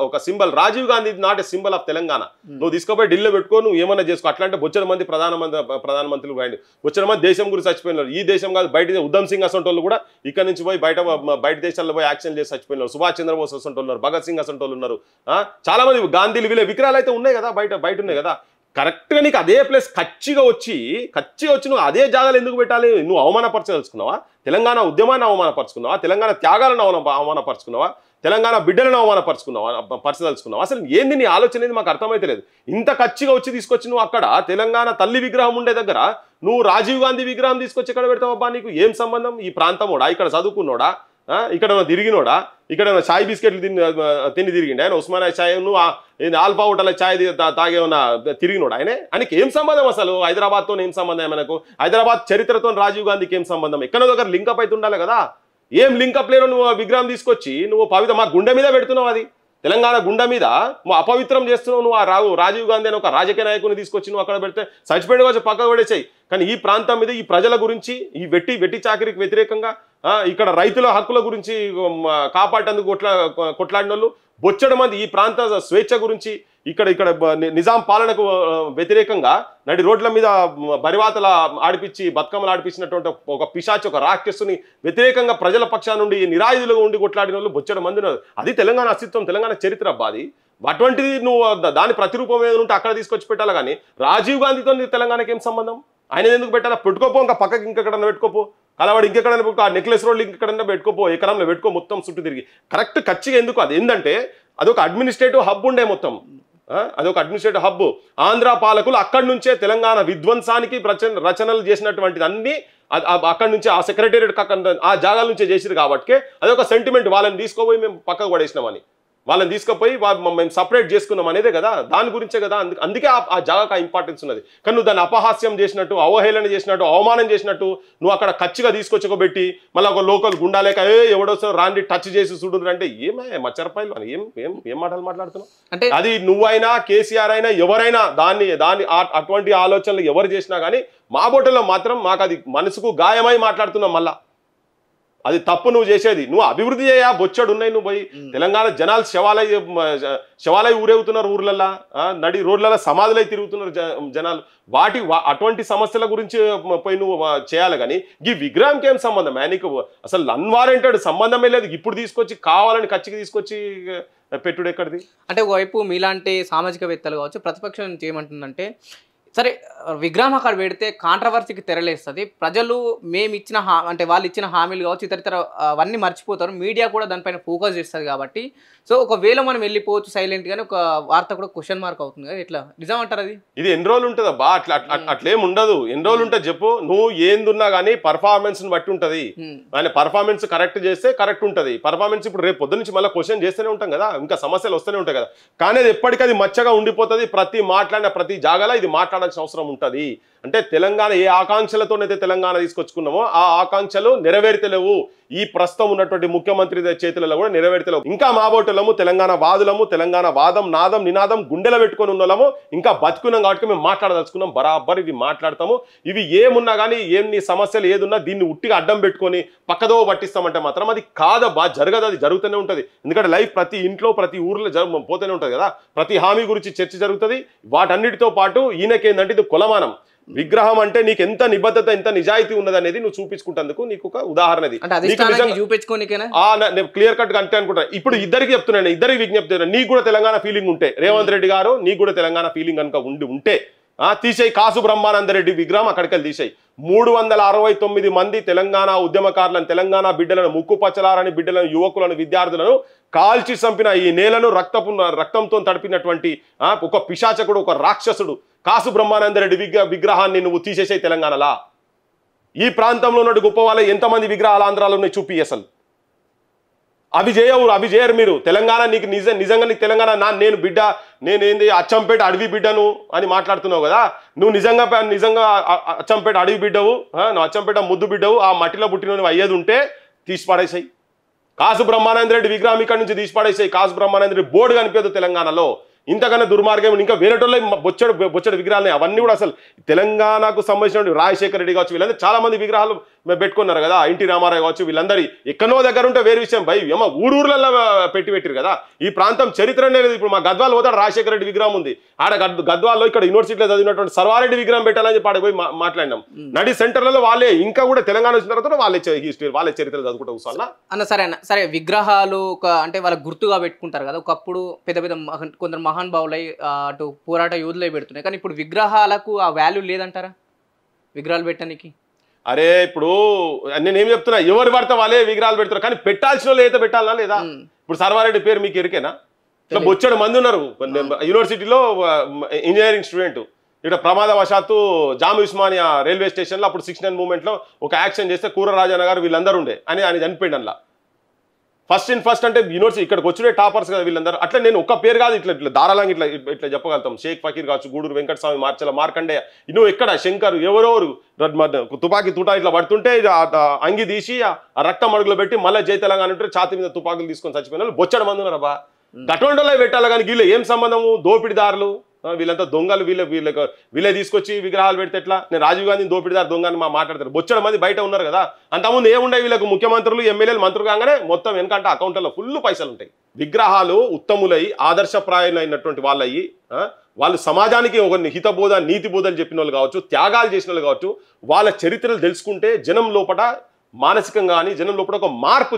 ఒక symbol Rajiv Gandhi not a symbol of Telangana. నువ్వు తీసుకుపోయి ఢిల్లీలో పెట్టుకో, నువ్వు ఏమన్నా చేసుకో. అట్లాంటి బొచ్చల మంది ప్రధానమంత్రులు పోయింది, బొచ్చల మంది దేశం గురించి చచ్చిపోయినారు. ఈ దేశం కాదు, బయట ఉధమ్ సింగ్ అసంటోళ్ళు కూడా ఇక్కడ నుంచి పోయి బయట దేశాల్లో పోయి యాక్షన్ చేసి చచ్చిపోయినారు. సుభాష్ చంద్రబోస్ అసంటోళ్ళు ఉన్నారు, భగత్ సింగ్ అసంటోళ్ళు ఉన్నారు. చాలా మంది గాంధీలు వీళ్ళ విగ్రహాలు అయితే ఉన్నాయి కదా, బయట ఉన్నాయి కదా. కరెక్ట్గా నీకు అదే ప్లేస్ కచ్చిగా వచ్చి నువ్వు అదే జాగాలు ఎందుకు పెట్టాలి? నువ్వు అవమానపరచదలుచుకున్నావా? తెలంగాణ ఉద్యమాన్ని అవమానపరుచుకున్నావా? తెలంగాణ త్యాగాలను అవమానపరుచుకున్నావా? తెలంగాణ బిడ్డలను పరచదలుచుకున్నావా? అసలు ఏంది నీ ఆలోచన? ఏది మాకు అర్థమైతే లేదు. ఇంత కచ్చిగా తీసుకొచ్చి నువ్వు అక్కడ తెలంగాణ తల్లి విగ్రహం ఉండే దగ్గర నువ్వు రాజీవ్ గాంధీ విగ్రహం తీసుకొచ్చి ఎక్కడ పెడతావబ్బా? నీకు ఏం సంబంధం? ఈ ప్రాంతమోడా? ఇక్కడ చదువుకున్నోడా? ఇక్కడ తిరిగినోడా? ఇక్కడ చాయ్ బిస్కెట్లు తిని తిరిగిండి ఆయన? ఉస్మానియా చాయ్ నువ్వు ఆల్ఫా హోటల్ చాయ్ తాగేమన్నా తిరిగినోడా? ఆయనకి ఏం సంబంధం అసలు? హైదరాబాద్తో ఏం సంబంధం? మనకు హైదరాబాద్ చరిత్రతో రాజీవ్ గాంధీకి ఏం సంబంధం? ఎక్కడో దగ్గర లింకప్ అయితే ఉండాలి కదా. ఏం లింకప్ లేను నువ్వు విగ్రహం తీసుకొచ్చి నువ్వు మా గుండె మీద పెడుతున్నావు. అది తెలంగాణ గుండె మీద నువ్వు అపవిత్రం చేస్తున్నావు. నువ్వు ఆ రాజీవ్ గాంధీ అని ఒక రాజకీయ నాయకుని తీసుకొచ్చి నువ్వు అక్కడ పెడితే చచ్చిపోయిన వచ్చి పక్కకు పడేసాయి. కానీ ఈ ప్రాంతం మీద ఈ ప్రజల గురించి ఈ వెట్టి చాకిరికి వ్యతిరేకంగా ఇక్కడ రైతుల హక్కుల గురించి కాపాడేందుకు కొట్లాడిన వాళ్ళు బొచ్చడం మంది, ఈ ప్రాంత స్వేచ్ఛ గురించి ఇక్కడ నిజాం పాలనకు వ్యతిరేకంగా నడి రోడ్ల మీద బరివాతల ఆడిపించి బతుకమ్మలు ఆడిపించినటువంటి ఒక పిశాచి ఒక రాక్షసుని వ్యతిరేకంగా ప్రజల పక్షాన నుండి నిరాయుధులుగా ఉండి కొట్లాడిన వాళ్ళు బొచ్చడం మంది ఉన్నారు. అది తెలంగాణ అస్తిత్వం, తెలంగాణ చరిత్ర బాది. అటువంటిది నువ్వు దాని ప్రతిరూపం ఏదో ఉంటే అక్కడ తీసుకొచ్చి పెట్టాలి. కానీ రాజీవ్ గాంధీతో తెలంగాణకి ఏం సంబంధం? ఆయన ఎందుకు పెట్టాలా? పెట్టుకోపో, ఇంకా పక్కకి ఇంకెక్కడన్నా పెట్టుకోపో, కలవాడు ఇంకెక్కడన్నా పెట్టుకో, ఆ నెక్లెస్ రోడ్లు ఇంకెక్కడన్నా పెట్టుకోపో, ఎకరంలో పెట్టుకో, మొత్తం చుట్టూ తిరిగి కరెక్ట్ ఖచ్చితంగా. ఎందుకు అది ఏంటంటే అదొక అడ్మినిస్ట్రేటివ్ హబ్ ఉండే, మొత్తం అదొక అడ్మినిస్ట్రేటివ్ హబ్. ఆంధ్ర పాలకులు అక్కడి నుంచే తెలంగాణ విధ్వంసానికి రచనలు చేసినటువంటిది అన్ని అక్కడి నుంచి ఆ సెక్రటేరియట్ ఆ జాగాల నుంచే చేసిరు. కాబట్టి అదొక సెంటిమెంట్. వాళ్ళని తీసుకోపోయి మేము పక్కకు పడేసినామని, వాళ్ళని తీసుకుపోయి మేము సపరేట్ చేసుకున్నాం అనేదే కదా, దాని గురించే కదా. అందుకే ఆ జాగాకు ఇంపార్టెన్స్ ఉన్నది. కానీ నువ్వు దాన్ని అపహాస్యం చేసినట్టు, అవహేళన చేసినట్టు, అవమానం చేసినట్టు నువ్వు అక్కడ ఖచ్చిగా తీసుకొచ్చుకోబెట్టి మళ్ళీ ఒక లోకల్ గుండాలేక ఎవడొస్తావు రాండి టచ్ చేసి చూడురు అంటే ఏమే మచ్చరపాయలు అని ఏం మాటలు మాట్లాడుతున్నావు? అంటే అది నువ్వైనా కేసీఆర్ అయినా ఎవరైనా దాన్ని అటువంటి ఆలోచనలు ఎవరు చేసినా కానీ మా బోటలో మాత్రం మాకు అది మనసుకు గాయమై మాట్లాడుతున్నాం. మళ్ళా అది తప్పు నువ్వు చేసేది. నువ్వు అభివృద్ధి చేయ బొచ్చడు ఉన్నాయి. నువ్వు పోయి తెలంగాణ జనాలు శవాలై ఊరేగుతున్నారు, ఊర్లల్లో నడి రోడ్లలో సమాధులై తిరుగుతున్నారు జనాలు. అటువంటి సమస్యల గురించి పోయి నువ్వు చేయాలి. కానీ ఈ విగ్రహంకి ఏం సంబంధం? నీకు అసలు అన్వారెంటెడ్ సంబంధమే లేదు. ఇప్పుడు తీసుకొచ్చి కావాలని ఖచ్చిగా తీసుకొచ్చి పెట్టుడు ఎక్కడిది? అంటే ఒకవైపు మీలాంటి సామాజికవేత్తలు కావచ్చు, ప్రతిపక్షం నుంచి ఏమంటుందంటే సరే విగ్రహం అక్కడ పెడితే కాంట్రవర్సీకి తెరలేస్తుంది, ప్రజలు మేము ఇచ్చిన అంటే వాళ్ళు ఇచ్చిన హామీలు కావచ్చు ఇతర అవన్నీ మర్చిపోతారు, మీడియా కూడా దానిపైన ఫోకస్ చేస్తుంది. కాబట్టి సో ఒకవేళ మనం వెళ్ళిపోవచ్చు సైలెంట్ గానే, ఒక వార్త కూడా క్వశ్చన్ మార్క్ అవుతుంది కదా, ఇట్లా నిజం అంటారు? అది ఇది ఎన్ని రోజులు ఉంటుంది అబ్బా? అట్లేం ఉండదు. ఎన్ని రోజులు ఉంటుంది చెప్పు? నువ్వు ఏందున్నా కానీ పర్ఫార్మెన్స్ ని బట్టి ఉంటది. ఆయన పర్ఫార్మెన్స్ కరెక్ట్ చేస్తే కరెక్ట్ ఉంటది. పర్ఫార్మెన్స్ ఇప్పుడు రేపు పొద్దు నుంచి మళ్ళీ క్వశ్చన్ చేస్తూనే ఉంటాం కదా, ఇంకా సమస్యలు వస్తూనే ఉంటాయి కదా. కానీ అది ఎప్పటికీ మచ్చగా ఉండిపోతుంది. ప్రతి మాట్లాడిన ప్రతి జాగాలో ఇది మాట్లాడాల్సిన అవసరం ఉంటుంది. అంటే తెలంగాణ ఏ ఆకాంక్షలతోనైతే తెలంగాణ తీసుకొచ్చుకున్నామో ఆ ఆకాంక్షలు నెరవేర్తలేవు. ఈ ప్రస్తుతం ఉన్నటువంటి ముఖ్యమంత్రి చేతులలో కూడా నెరవేర్తలేవు. ఇంకా మాబోటలము తెలంగాణ వాదులము, తెలంగాణ వాదం నాదం నినాదం గుండెలో పెట్టుకొని ఉన్నోళ్ళము ఇంకా బతుకున్నాం. కాబట్టి మేము మాట్లాడదలుచుకున్నాం, బరాబర్ ఇవి మాట్లాడతాము. ఇవి ఏమున్నా కానీ నీ సమస్యలు ఏదున్నా దీన్ని ఉట్టిగా అడ్డం పెట్టుకొని పక్కదో పట్టిస్తామంటే మాత్రం అది కాదబ్బా, జరగదు. అది జరుగుతూనే ఉంటుంది. ఎందుకంటే లైఫ్ ప్రతి ఇంట్లో ప్రతి ఊర్లో పోతూనే ఉంటుంది కదా. ప్రతి హామీ గురించి చర్చ జరుగుతుంది. వాటన్నిటితో పాటు ఈయనకేందంటే ఇది కొలమానం. విగ్రహం అంటే నీకు ఎంత నిబద్ధత ఎంత నిజాయితీ ఉన్నది అనేది నువ్వు చూపించుకుంటేందుకు నీకు ఒక ఉదాహరణ. క్లియర్ కట్ గా అంటే అనుకుంటా. ఇప్పుడు ఇద్దరికి చెప్తున్నాను, ఇద్దరికి విజ్ఞప్తి. నీకు కూడా తెలంగాణ ఫీలింగ్ ఉంటే, రేవంత్ రెడ్డి గారు నీకు కూడా తెలంగాణ ఫీలింగ్ కనుక ఉంటే తీసేయి. కాసు బ్రహ్మానందరెడ్డి విగ్రహం అక్కడికి వెళ్ళి తీసేయి. 369 మంది తెలంగాణ ఉద్యమకారులను, తెలంగాణ బిడ్డలను, ముక్కు పచ్చలారని బిడ్డలను, యువకులను, విద్యార్థులను కాల్చి చంపిన ఈ నేలను రక్తంతో తడిపినటువంటి ఒక పిశాచకుడు, ఒక రాక్షసుడు కాసు బ్రహ్మానందరెడ్డి విగ్రహాన్ని నువ్వు తీసేసాయి తెలంగాణలా. ఈ ప్రాంతంలో ఉన్నట్టు గొప్ప వాళ్ళ ఎంతమంది విగ్రహాలు ఆంధ్రాలో ఉన్నాయి చూపి. అసలు అవి చేయరు మీరు. తెలంగాణ నీకు నిజంగా నీకు తెలంగాణ నేను బిడ్డ, నేనేంది అచ్చంపేట అడవి బిడ్డను అని మాట్లాడుతున్నావు కదా. నువ్వు నిజంగా అచ్చంపేట అడవి బిడ్డవు, నువ్వు అచ్చంపేట ముద్దు బిడ్డవు, ఆ మట్టిలో పుట్టిన నువ్వు అయ్యేది ఉంటే తీసి పడేసాయి. కాసు బ్రహ్మానందరెడ్డి విగ్రహం ఇక్కడ నుంచి తీసి పడేసాయి. కాసు బ్రహ్మానందరెడ్డి బోర్డు కనిపించదు తెలంగాణలో. ఇంతకన్నా దుర్మార్గం ఇంకా వేరేటోళ్ళ బొచ్చడు విగ్రహాలు. అవన్నీ కూడా అసలు తెలంగాణకు సంబంధించిన రాజశేఖర రెడ్డి కావచ్చు, వీళ్ళందరూ చాలా మంది విగ్రహాలు పెట్టుకున్నారు కదా. ఎన్టీ రామారావు కావచ్చు, వీళ్ళందరి ఎక్కడో దగ్గర ఉంటే వేరే విషయం. భయ్ ఏమో ఊరూర్లలో పెట్టిరు కదా. ఈ ప్రాంతం చరిత్ర అనేది ఇప్పుడు మా గద్వాల్ పోతాడు రాజశేఖర రెడ్డి విగ్రహం ఉంది. ఆడ గద్వాల్లో ఇక్కడ యూనివర్సిటీలో చదివినటువంటి సర్వారెడ్డి విగ్రహం పెట్టాలని చెప్పి ఆడ పోయి మాట్లాడినాం. నడి సెంటర్లలో వాళ్ళే ఇంకా కూడా తెలంగాణ వచ్చిన తర్వాత వాళ్ళే చరిత్రలు చదువుకుంటూ కూర్చోాలా అన్న. సరే విగ్రహాలు అంటే వాళ్ళకి గుర్తుగా పెట్టుకుంటారు కదా. ఒకప్పుడు పెద్ద కొందరు మహానుభావులై అటు పోరాట యోధులై పెడుతున్నాయి. కానీ ఇప్పుడు విగ్రహాలకు ఆ వాల్యూ లేదంటారా విగ్రహాలు పెట్టడానికి? అరే ఇప్పుడు నేనేం చెప్తున్నా, ఎవరు పడితే వాళ్ళే విగ్రహాలు పెడతారు. కానీ పెట్టాల్సిన వాళ్ళు అయితే పెట్టాలనా లేదా? ఇప్పుడు సర్వారెడ్డి పేరు మీకు ఎరికేనా? ఇట్లా బొచ్చడు మంది ఉన్నారు యూనివర్సిటీలో ఇంజనీరింగ్ స్టూడెంట్. ఇక్కడ ప్రమాదవశాత్తు జాము ఉస్మానియా రైల్వే స్టేషన్లో అప్పుడు 6-9 మూవ్మెంట్లో ఒక యాక్షన్ చేస్తే కూర రాజన్న గారు వీళ్ళందరూ ఉండే ఆయన చనిపోయింది. అందులో ఫస్ట్ అంటే యూనివర్సిటీ ఇక్కడికి వచ్చే టాపర్స్ కదా వీళ్ళందరూ. అట్లా నేను ఒక్క పేరు కాదు ఇట్లా దారాలంగా ఇట్లా చెప్పగలుగుతాం. షేక్ ఫకీర్ కావచ్చు, గూడూరు వెంకటస్వామి, మార్చల మార్కండే, నువ్వు ఎక్కడ శంకర్ ఎవరెవరు తుపాకీ తూటా ఇట్లా పడుతుంటే అంగి తీసి ఆ రక్తం అడుగులో పెట్టి మళ్ళీ జై తెలంగాణ అంటే ఛాతి మీద తుపాకులు తీసుకొని చచ్చిపోయిన వాళ్ళు బొచ్చడ మంది ఉన్నారబ్బా. అటువంటి పెట్టాలి కానీ వీళ్ళు ఏం సంబంధము దోపిడిదారులు వీళ్ళంతా దొంగలు వీళ్ళే తీసుకొచ్చి విగ్రహాలు పెడితే ఎట్లా నేను రాజీవ్ గాంధీని దోపిడిదారు దొంగ అని మాట్లాడతారు బొచ్చడ మంది బయట ఉన్నారు కదా అంతకుముందు ఏముండే వీళ్ళకు ముఖ్యమంత్రులు ఎమ్మెల్యేలు మంత్రులు కాగానే మొత్తం వెనకంటే అకౌంట్లలో ఫుల్ పైసలు ఉంటాయి విగ్రహాలు ఉత్తములై ఆదర్శప్రాయులైనటువంటి వాళ్ళయి వాళ్ళు సమాజానికి ఒక హితబోధ నీతి బోధలు చెప్పిన వాళ్ళు కావచ్చు త్యాగాలు చేసిన వాళ్ళు కావచ్చు వాళ్ళ చరిత్రలు తెలుసుకుంటే జనం లోపల మానసికంగా కానీ జనం లోపల ఒక మార్పు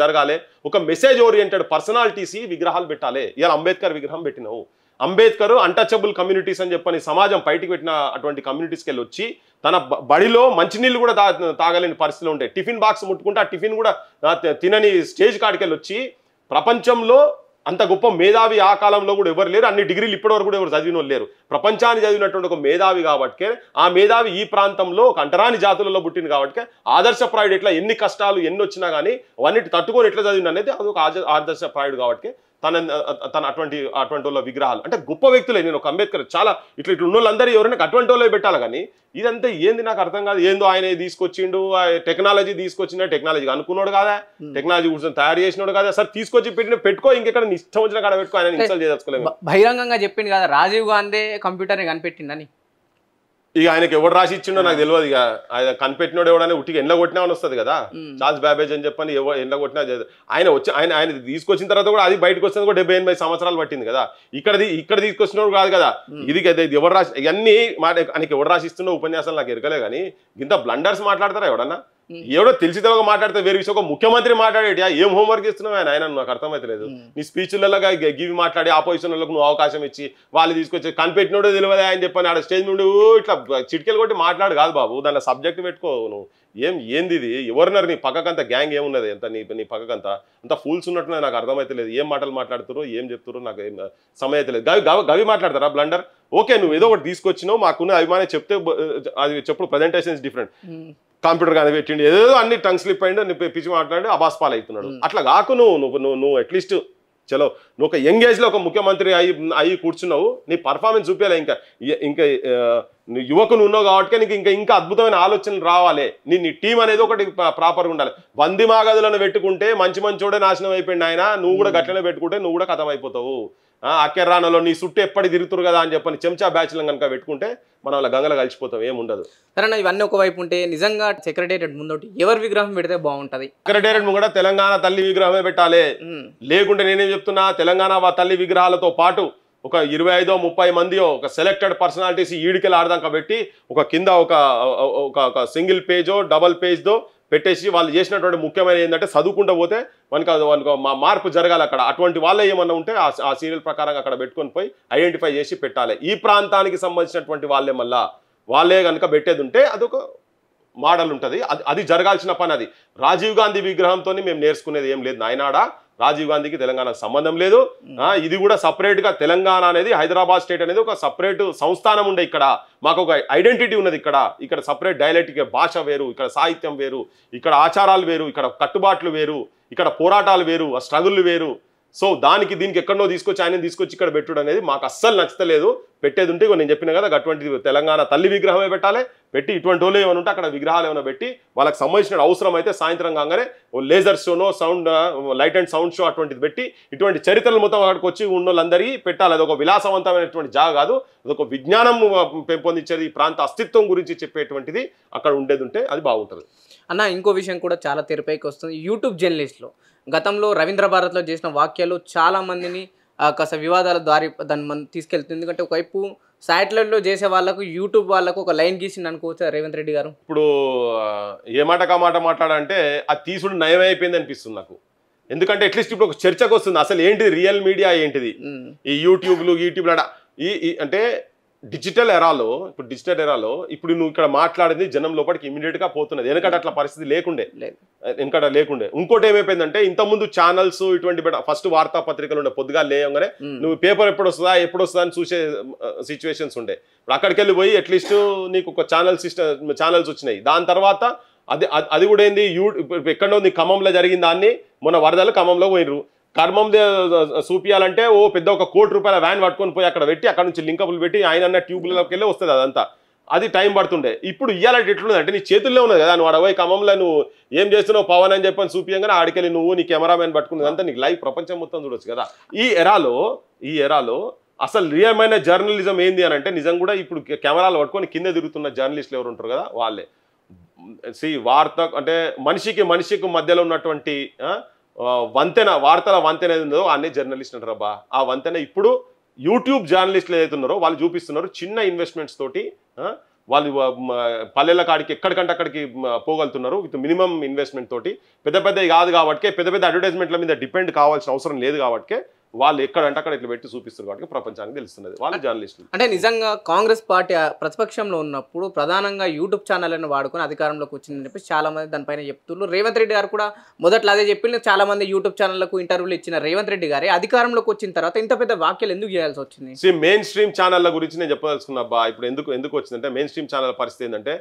జరగాలి ఒక మెసేజ్ ఓరియంటెడ్ పర్సనాలిటీస్ విగ్రహాలు పెట్టాలి ఇలా అంబేద్కర్ విగ్రహం పెట్టినావు అంబేద్కర్ అన్టచబుల్ కమ్యూనిటీస్ అని చెప్పని సమాజం బయటికి పెట్టిన అటువంటి కమ్యూనిటీస్కి వెళ్ళి వచ్చి తన బడిలో మంచినీళ్ళు కూడా తాగలేని పరిస్థితులు ఉంటాయి టిఫిన్ బాక్స్ ముట్టుకుంటే ఆ టిఫిన్ కూడా తినని స్టేజ్ కాడికి వెళ్ళి వచ్చి ప్రపంచంలో అంత గొప్ప మేధావి ఆ కాలంలో కూడా ఎవరు లేరు అన్ని డిగ్రీలు ఇప్పటివరకు కూడా ఎవరు చదివిన లేరు ప్రపంచాన్ని చదివినటువంటి ఒక మేధావి కాబట్టి ఆ మేధావి ఈ ప్రాంతంలో ఒక అంటరాని జాతులలో పుట్టింది కాబట్టి ఆదర్శప్రాయుడు ఎట్లా ఎన్ని కష్టాలు ఎన్ని వచ్చినా కానీ అవన్నిటి తట్టుకొని ఎట్లా చదివిన అనేది అది ఒక ఆదర్శప్రాయుడు కాబట్టి తన అటువంటి వాళ్ళ విగ్రహాలు అంటే గొప్ప వ్యక్తులే నేను ఒక అంబేద్కర్ చాలా ఇట్లా ఉన్న వాళ్ళందరూ ఎవరైనా అటువంటి వాళ్ళే పెట్టాలి కానీ ఇదంతా ఏంది నాకు అర్థం కాదు ఏందో ఆయన తీసుకొచ్చిండు టెక్నాలజీ తీసుకొచ్చిన టెక్నాలజీ అనుకున్నాడు కదా టెక్నాలజీ కూర్చొని తయారు చేసినాడు కదా సార్ తీసుకొచ్చి పెట్టుకో ఇంకెక్కడ ఇష్టం వచ్చిన కాడ పెట్టుకో ఆయన ఇన్స్టాల్ చేయదలుచుకోలేదు బహిరంగంగా చెప్పింది కదా రాజీవ్ గాంధీ కంప్యూటర్ని కనిపెట్టిందని ఇక ఆయనకి ఎవరు రాసి ఇచ్చిండో నాకు తెలియదు ఇక ఆయన కనిపెట్టినోడు ఎవడని ఉట్టికి ఎండ కొట్టినా అని వస్తుంది కదా చార్ల్స్ బ్యాబేజ్ అని చెప్పని ఎండ కొట్టినా ఆయన వచ్చి ఆయన తీసుకొచ్చిన తర్వాత కూడా అది బయటకు వచ్చింది కూడా 70-80 సంవత్సరాలు పట్టింది కదా ఇక్కడ తీసుకొచ్చినోడు కాదు కదా ఇది ఎవరు రాసి ఇవన్నీ ఆయనకి ఎవరు రాసిస్తున్నో ఉపన్యాసాలు నాకు ఎరకలే కానీ ఇంత బ్లండర్స్ మాట్లాడతారా ఎవడన్నా ఎవడో తెలిసి తెలియక మాట్లాడితే వేరే విషయం ఒక ముఖ్యమంత్రి మాట్లాడేటి ఏం హోంవర్క్ ఇస్తున్నావు ఆయన నాకు అర్థమైతలేదు నీ స్పీచ్లలో గివి మాట్లాడి ఆపోజిషన్ వాళ్ళకు నువ్వు అవకాశం ఇచ్చి వాళ్ళు తీసుకొచ్చి కనిపెట్టినోడో తెలియదా అని చెప్పని ఆడ స్టేజ్ నుండి ఇట్లా చిటికెలు కొట్టి మాట్లాడు కాదు బాబు దాంట్లో సబ్జెక్ట్ పెట్టుకో నువ్వు ఏంది ఇది ఎవరున్నారు నీ పక్కకంతా గ్యాంగ్ ఏమున్నది ఎంత నీ పక్కకంతా అంత ఫూల్స్ ఉన్నట్టున్నది నాకు అర్థమైతలేదు ఏం మాటలు మాట్లాడుతారో ఏం చెప్తారో నాకు సమయం అయితే లేదు గవి మాట్లాడతారా బ్లండర్ ఓకే నువ్వు ఏదో ఒకటి తీసుకొచ్చినావు మాకున్న అభిమానం చెప్తే అది చెప్పుడు ప్రజెంటేషన్ డిఫరెంట్ కంప్యూటర్ కానీ పెట్టిండి ఏదో అన్ని టంగ్ స్లిప్ అయిండు పిచ్చి మాట్లాడి అబాస్పాల్ అవుతున్నాడు అట్లా కాకు నువ్వు అట్లీస్ట్ చలో నువ్వు ఒక యంగ్ ఏజ్లో ఒక ముఖ్యమంత్రి అయ్యి కూర్చున్నావు నీ పర్ఫార్మెన్స్ చూపించాలి ఇంకా యువకులు ఉన్నావు కాబట్టి నీకు ఇంకా అద్భుతమైన ఆలోచనలు రావాలి నీ టీం అనేది ఒకటి ప్రాపర్గా ఉండాలి వంది మాగదులను పెట్టుకుంటే మంచోడే నాశనం అయిపోయింది ఆయన నువ్వు కూడా గట్లనే పెట్టుకుంటే నువ్వు కూడా కథం అయిపోతావు అక్కెర్రానలో నీ చుట్టూ ఎప్పటి తిరుగుతురు కదా అని చెప్పని చెంచా బ్యాచ్లను కనుక పెట్టుకుంటే మనం అలా గంగలో కలిసిపోతాం ఏముండదు సరే ఇవన్నీ ఒకవైపు ఉంటే నిజంగా సెక్రటేరియట్ ముందోటి ఎవరి విగ్రహం పెడితే బాగుంటది సెక్రటేరియట్ కూడా తెలంగాణ తల్లి విగ్రహమే పెట్టాలి లేకుంటే నేనేం చెప్తున్నా తెలంగాణ తల్లి విగ్రహాలతో పాటు ఒక 25-30 మంది ఒక సెలెక్టెడ్ పర్సనాలిటీస్ ఈడికెళ్ళి ఆడదాకా పెట్టి ఒక కింద ఒక సింగిల్ పేజో డబల్ పేజ్దో పెట్టేసి వాళ్ళు చేసినటువంటి ముఖ్యమైన ఏంటంటే చదువుకుంటూ పోతే మనకు మార్పు జరగాలి అక్కడ అటువంటి వాళ్ళే ఏమన్నా ఉంటే ఆ సీరియల్ ప్రకారంగా అక్కడ పెట్టుకొని పోయి ఐడెంటిఫై చేసి పెట్టాలి ఈ ప్రాంతానికి సంబంధించినటువంటి వాళ్ళే కనుక పెట్టేది ఉంటే అదొక మోడల్ ఉంటుంది అది జరగాల్సిన పని అది రాజీవ్ గాంధీ విగ్రహంతో మేము నేర్చుకునేది ఏం లేదు నాయనాడా రాజీవ్ గాంధీకి తెలంగాణకు సంబంధం లేదు ఇది కూడా సపరేట్ గా తెలంగాణ అనేది హైదరాబాద్ స్టేట్ అనేది ఒక సపరేట్ సంస్థానం ఉండే ఇక్కడ మాకు ఒక ఐడెంటిటీ ఉన్నది ఇక్కడ సపరేట్ డైలెక్టిక్ భాష వేరు ఇక్కడ సాహిత్యం వేరు ఇక్కడ ఆచారాలు వేరు ఇక్కడ కట్టుబాట్లు వేరు ఇక్కడ పోరాటాలు వేరు ఆ స్ట్రగుల్ వేరు సో దీనికి ఎక్కడో తీసుకొచ్చి ఇక్కడ పెట్టుడు అనేది మాకు అస్సలు నచ్చలేదు పెట్టేది ఉంటే నేను చెప్పిన కదా అటువంటి తెలంగాణ తల్లి విగ్రహమే పెట్టాలి పెట్టి ఇటువంటి వాళ్ళు ఏమైనా ఉంటే అక్కడ విగ్రహాలు ఏమైనా పెట్టి వాళ్ళకి సంబంధించిన అవసరం అయితే సాయంత్రం కాగానే లేజర్ షోనో sound light and sound show అటువంటిది పెట్టి ఇటువంటి చరిత్రలు మొత్తం అక్కడికి వచ్చి ఉన్న వాళ్ళందరికీ పెట్టాలి అదొక విలాసవంతమైనటువంటి జాగా కాదు అదొక విజ్ఞానం పెంపొందించేది ఈ ప్రాంత అస్తిత్వం గురించి చెప్పేటువంటిది అక్కడ ఉండేది ఉంటే అది బాగుంటుంది అన్న ఇంకో విషయం కూడా చాలా తెరపైకి వస్తుంది యూట్యూబ్ జర్నలిస్ట్లో గతంలో రవీంద్ర భారత్లో చేసిన వాక్యాలు చాలా మందిని కాస్త వివాదాల దాన్ని మనం తీసుకెళ్తుంది ఎందుకంటే ఒకవైపు శాటిలైట్లో చేసే వాళ్ళకు యూట్యూబ్ వాళ్ళకు ఒక లైన్ గీసింది అనుకోవచ్చు రేవంత్ రెడ్డి గారు ఇప్పుడు ఏ మాట మాట్లాడంటే అది తీసుడు నయం అయిపోయింది అనిపిస్తుంది నాకు ఎందుకంటే అట్లీస్ట్ ఇప్పుడు ఒక చర్చకు వస్తుంది అసలు ఏంటిది రియల్ మీడియా ఏంటిది ఈ యూట్యూబ్లు అంటే డిజిటల్ ఎరాలో ఇప్పుడు నువ్వు ఇక్కడ మాట్లాడింది జనం లోపలికి ఇమీడియట్ గా పోతున్నది ఎందుకంటే అట్లా పరిస్థితి లేకుండే ఇంకోటి ఏమైపోయిందంటే ఇంతకుముందు ఛానల్స్ ఇటువంటి ఫస్ట్ వార్తాపత్రికలు ఉండే పొద్దుగా లేయంగానే నువ్వు పేపర్ ఎప్పుడు వస్తుందా అని చూసే సిచ్యువేషన్స్ ఉండే అక్కడికి వెళ్ళి పోయి అట్లీస్ట్ నీకు ఒక ఛానల్స్ వచ్చినాయి దాని తర్వాత అది కూడా ఏంది ఎక్కడో నీ ఖమ్మంలో జరిగిన దాన్ని మొన్న వరదలు ఖమ్మంలో పోయినరు కర్మం చూపించాలంటే పెద్ద ఒక ₹1 కోటి వ్యాన్ పట్టుకొని పోయి అక్కడ పెట్టి అక్కడ నుంచి లింకపులు పెట్టి ఆయన ట్యూబ్లలోకి వెళ్ళి వస్తుంది అదంతా అది టైం పడుతుండే. ఇప్పుడు ఇవాళ ఎట్లున్నది అంటే నీ చేతుల్లో ఉన్నది కదా, నువ్వు అడవై ఖమ్మంలో నువ్వు ఏం చేస్తున్నావు పవన్ అని చెప్పని చూపియంగానే ఆడికెళ్ళి నువ్వు నీ కెమెరామెన్ పట్టుకున్నది అంతా నీకు లైవ్ ప్రపంచం మొత్తం చూడొచ్చు కదా. ఈ ఎరాలో అసలు రియమైన జర్నలిజం ఏంది అని అంటే నిజం కూడా ఇప్పుడు కెమెరాలు పట్టుకొని కింద తిరుగుతున్న జర్నలిస్టులు ఎవరు ఉంటారు కదా వాళ్ళే. వార్త అంటే మనిషికి మధ్యలో ఉన్నటువంటి వంతెన, వార్తల వంతెన ఏది ఉందో అన్నీ జర్నలిస్ట్ అంటారు అబ్బా. ఆ వంతెన ఇప్పుడు యూట్యూబ్ జర్నలిస్టులు ఏదైతే ఉన్నారో వాళ్ళు చూపిస్తున్నారు. చిన్న ఇన్వెస్ట్మెంట్స్ తోటి వాళ్ళు పల్లెల కాడికి ఎక్కడికంటే అక్కడికి పోగలుగుతున్నారు విత్ మినిమం ఇన్వెస్ట్మెంట్ తోటి. పెద్ద కాదు కాబట్టి పెద్ద అడ్వర్టైజ్మెంట్ల మీద డిపెండ్ కావాల్సిన అవసరం లేదు కాబట్టి వాళ్ళు ఎక్కడంటే అక్కడ ఇట్లా పెట్టి చూపిస్తారు కాబట్టి ప్రపంచానికి తెలుస్తున్నది వాళ్ళు జర్నలిస్టులు. అంటే నిజంగా కాంగ్రెస్ పార్టీ ప్రతిపక్షంలో ఉన్నప్పుడు ప్రధానంగా యూట్యూబ్ ఛానళ్ళను వాడుకొని అధికారంలోకి వచ్చిందని చెప్పి చాలా మంది దానిపైన చెప్తున్నారు. రేవంత్ రెడ్డి గారు కూడా మొదట్లో అదే చెప్పి చాలా మంది యూట్యూబ్ ఛానళ్లకు ఇంటర్వ్యూలు ఇచ్చిన రేవంత్ రెడ్డి గారి అధికారంలోకి వచ్చిన తర్వాత ఇంత పెద్ద వ్యాఖ్యలు ఎందుకు చేయాల్సి వచ్చింది? మెయిన్ స్ట్రీమ్ ఛానళ్ళ గురించి నేను చెప్పదలుచుకున్నా అబ్బా. ఇప్పుడు ఎందుకు వచ్చిందంటే మెయిన్ స్ట్రీమ్ ఛానల్ పరిస్థితి ఏంటంటే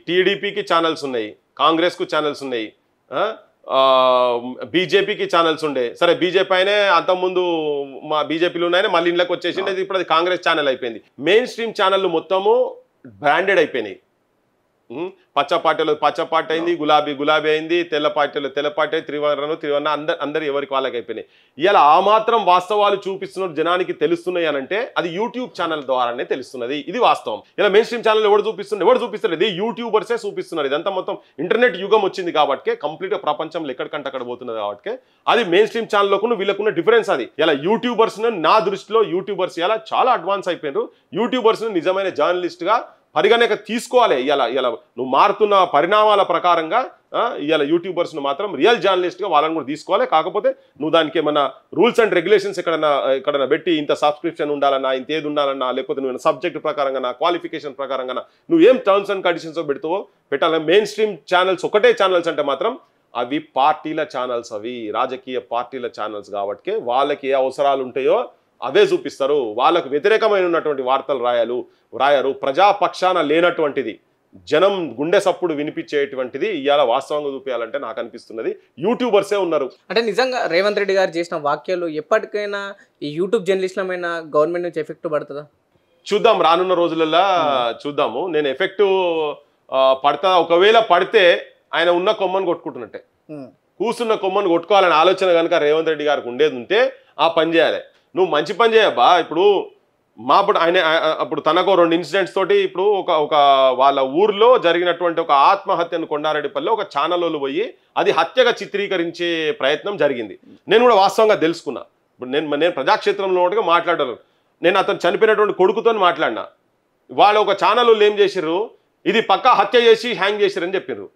టీడీపీకి ఛానల్స్ ఉన్నాయి, కాంగ్రెస్ కు ఛానల్స్ ఉన్నాయి, బీజేపీకి ఛానల్స్ ఉండే. సరే బీజేపీ అయినే అంతకుముందు మా బీజేపీలో ఉన్నాయని మళ్ళీ ఇంట్లోకి వచ్చేసింది. ఇప్పుడు అది కాంగ్రెస్ ఛానల్ అయిపోయింది. మెయిన్ స్ట్రీమ్ ఛానళ్ళు మొత్తము బ్రాండెడ్ అయిపోయినాయి. పచ్చ పార్టీలో పచ్చ పార్టీ అయింది, గులాబీ అయింది, తెల్ల పార్టీలో తెల్ల పార్టీ, త్రివర్ణ అందరు ఎవరికి వాళ్ళకి అయిపోయినాయి. ఇలా ఆ మాత్రం వాస్తవాలు చూపిస్తున్నారు, జనానికి తెలుస్తున్నాయి అని అంటే అది యూట్యూబ్ ఛానల్ ద్వారానే తెలుస్తున్నది. ఇది వాస్తవం. ఇలా మెయిన్ స్ట్రీమ్ ఛానల్ ఎవరు చూపిస్తారు? ఇది యూట్యూబర్సే చూపిస్తున్నారు. ఇదంతా మొత్తం ఇంటర్నెట్ యుగం వచ్చింది కాబట్టి కంప్లీట్గా ప్రపంచంలో ఎక్కడికంటే అక్కడ పోతున్నది కాబట్టి అది మెయిన్ స్ట్రీమ్ ఛానల్లోకి వీళ్ళకున్న డిఫరెన్స్ అది. ఇలా యూట్యూబర్స్ నా దృష్టిలో యూట్యూబర్స్ ఇలా చాలా అడ్వాన్స్ అయిపోయినారు. యూట్యూబర్స్ నిజమైన జర్నలిస్ట్గా పరిగణక తీసుకోవాలి. ఇలా నువ్వు మారుతున్న పరిణామాల ప్రకారంగా ఇలా యూట్యూబర్స్ను మాత్రం రియల్ జర్నలిస్ట్గా వాళ్ళని కూడా తీసుకోవాలి. కాకపోతే నువ్వు దానికి ఏమన్నా రూల్స్ అండ్ రెగ్యులేషన్స్ ఎక్కడన్నా పెట్టి ఇంత సబ్స్క్రిప్షన్ ఉండాలన్నా, ఇంత ఏది ఉండాలన్నా, లేకపోతే నువ్వు సబ్జెక్ట్ ప్రకారంగా క్వాలిఫికేషన్ ప్రకారంగా నువ్వు ఏం టర్మ్స్ అండ్ కండిషన్స్ పెట్టాలి. మెయిన్ స్ట్రీమ్ ఛానల్స్ ఒకటే ఛానల్స్ అంటే మాత్రం అవి పార్టీల ఛానల్స్, అవి రాజకీయ పార్టీల ఛానల్స్ కాబట్టి వాళ్ళకి ఏ అవసరాలు ఉంటాయో అవే చూపిస్తారు. వాళ్ళకు వ్యతిరేకమైన ఉన్నటువంటి వార్తలు రాయరు. ప్రజాపక్షాన లేనటువంటిది, జనం గుండె సప్పుడు వినిపించేటువంటిది ఇవాళ వాస్తవంగా చూపించాలంటే నాకు అనిపిస్తున్నది యూట్యూబర్సే ఉన్నారు. అంటే నిజంగా రేవంత్ రెడ్డి గారు చేసిన వాక్యాలు ఎప్పటికైనా ఈ యూట్యూబ్ జర్నలిస్టులమైన గవర్నమెంట్ నుంచి ఎఫెక్ట్ పడుతుందా? చూద్దాం, రానున్న రోజులలో చూద్దాము. నేను ఎఫెక్ట్ పడతా, ఒకవేళ పడితే ఆయన ఉన్న కొమ్మను కొట్టుకుంటున్నట్టే. కూసున్న కొమ్మను కొట్టుకోవాలని ఆలోచన కనుక రేవంత్ రెడ్డి గారికి ఉండేది ఉంటే ఆ పని చేయాలి. నువ్వు మంచి పని చేయబ్బా. ఇప్పుడు అప్పుడు తనకు 2 ఇన్సిడెంట్స్ తోటి ఇప్పుడు ఒక వాళ్ళ ఊర్లో జరిగినటువంటి ఒక ఆత్మహత్యను కొండారెడ్డిపల్లిలో ఒక ఛానల్లో పోయి అది హత్యగా చిత్రీకరించే ప్రయత్నం జరిగింది. నేను కూడా వాస్తవంగా తెలుసుకున్నా. ఇప్పుడు నేను ప్రజాక్షేత్రంలో ఒకటిగా మాట్లాడాను. నేను అతను చనిపోయినటువంటి కొడుకుతో మాట్లాడినా. వాళ్ళు ఒక ఛానల్లో ఏం చేసిర్రు, ఇది పక్కా హత్య చేసి హ్యాంగ్ చేసిరని చెప్పారు.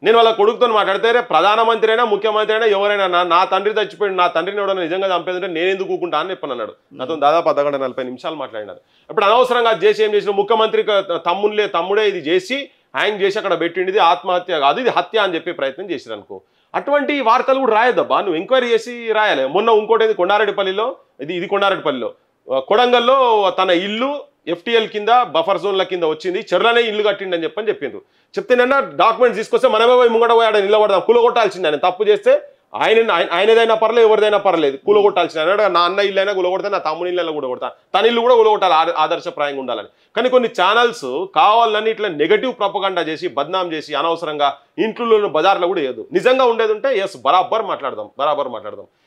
నేను వాళ్ళ కొడుకుతో మాట్లాడితే ప్రధానమంత్రి అయినా ముఖ్యమంత్రి అయినా ఎవరైనా నా తండ్రి చచ్చిపోయింది, నా తండ్రిని ఎవరైనా నిజంగా చంపేదంటే నేను ఎందుకు కూకుంటా అని చెప్పని అన్నాడు. నాతో దాదాపు 10-40 నిమిషాలు మాట్లాడినారు. ఇప్పుడు అనవసరంగా చేసి ఏం చేసిన, ముఖ్యమంత్రి తమ్ముడే ఇది చేసి హ్యాంగ్ చేసి అక్కడ పెట్టింది ఆత్మహత్య కాదు, ఇది హత్య అని చెప్పే ప్రయత్నం చేసిరు అనుకో. అటువంటి వార్తలు కూడా రాయద్దబ్బా, నువ్వు ఎంక్వైరీ చేసి రాయాలి. మొన్న ఇంకోటి కొండారెడ్డిపల్లిలో, ఇది కొండారెడ్డిపల్లిలో, కొడంగల్లో తన ఇల్లు FTL కింద బఫర్ జోన్ల కింద వచ్చింది, చెర్లనే ఇల్లు కట్టిండి అని చెప్పిండ్రు. చెప్తేనన్నా డాక్యుమెంట్స్ తీసుకొస్తే మనమే పోయి ముంగడ పోయాడు నిలబడదాం, కూలగొట్టాల్సింది. ఆయన తప్పు చేస్తే ఆయనదైనా పర్లేదు, ఎవరిదైనా పర్లేదు, కూలగొట్టాల్సింది. అన్నాడు నా అన్న ఇల్లు అయినా కూలగొడతా, నా తమ్ముని ఇల్లు కూడా కొడతా, తన ఇల్లు కూడా కూలగొట్టాలి, ఆదర్శప్రాయంగా ఉండాలని. కానీ కొన్ని ఛానల్స్ కావాలని ఇట్లా నెగటివ్ ప్రొపగండా చేసి బద్నాం చేసి అనవసరంగా ఇంట్లో బజార్లో కూడా వేయదు. నిజంగా ఉండేది ఉంటే ఎస్ బరాబర్ మాట్లాడదాం.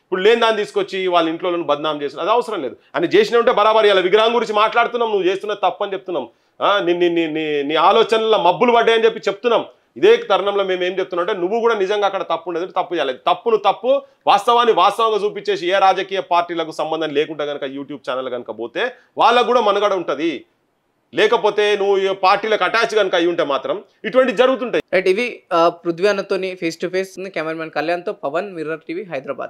ఇప్పుడు లేని దాన్ని తీసుకొచ్చి వాళ్ళ ఇంట్లో బద్నాం చేసి అది అవసరం లేదు. అని చేసిన ఉంటే బరాబర్ ఇలా విగ్రహం గురించి మాట్లాడుతున్నాం, నువ్వు చేస్తున్న తప్పు అని చెప్తున్నాం, నీ ఆలోచనల మబ్బులు పడ్డాయని చెప్తున్నాం. ఇదే తరుణంలో మేము ఏం చెప్తున్నాం అంటే నువ్వు కూడా నిజంగా అక్కడ తప్పు ఉండేది తప్పు చేయాలి. తప్పు వాస్తవాన్ని వాస్తవంగా చూపించేసి ఏ రాజకీయ పార్టీలకు సంబంధం లేకుండా కనుక యూట్యూబ్ ఛానల్ కనుక పోతే వాళ్ళకు కూడా మనుగడ ఉంటుంది. లేకపోతే నువ్వు పార్టీలకు అటాచ్ కనుక అయి ఉంటే మాత్రం ఇటువంటి జరుగుతుంటాయి. రైట్, ఇవి పృథ్వీ అన్నతోని ఫేస్ టు ఫేస్ కెమెరామెన్ కళ్యాణ్తో పవన్, మిర్రర్ టీవీ, హైదరాబాద్.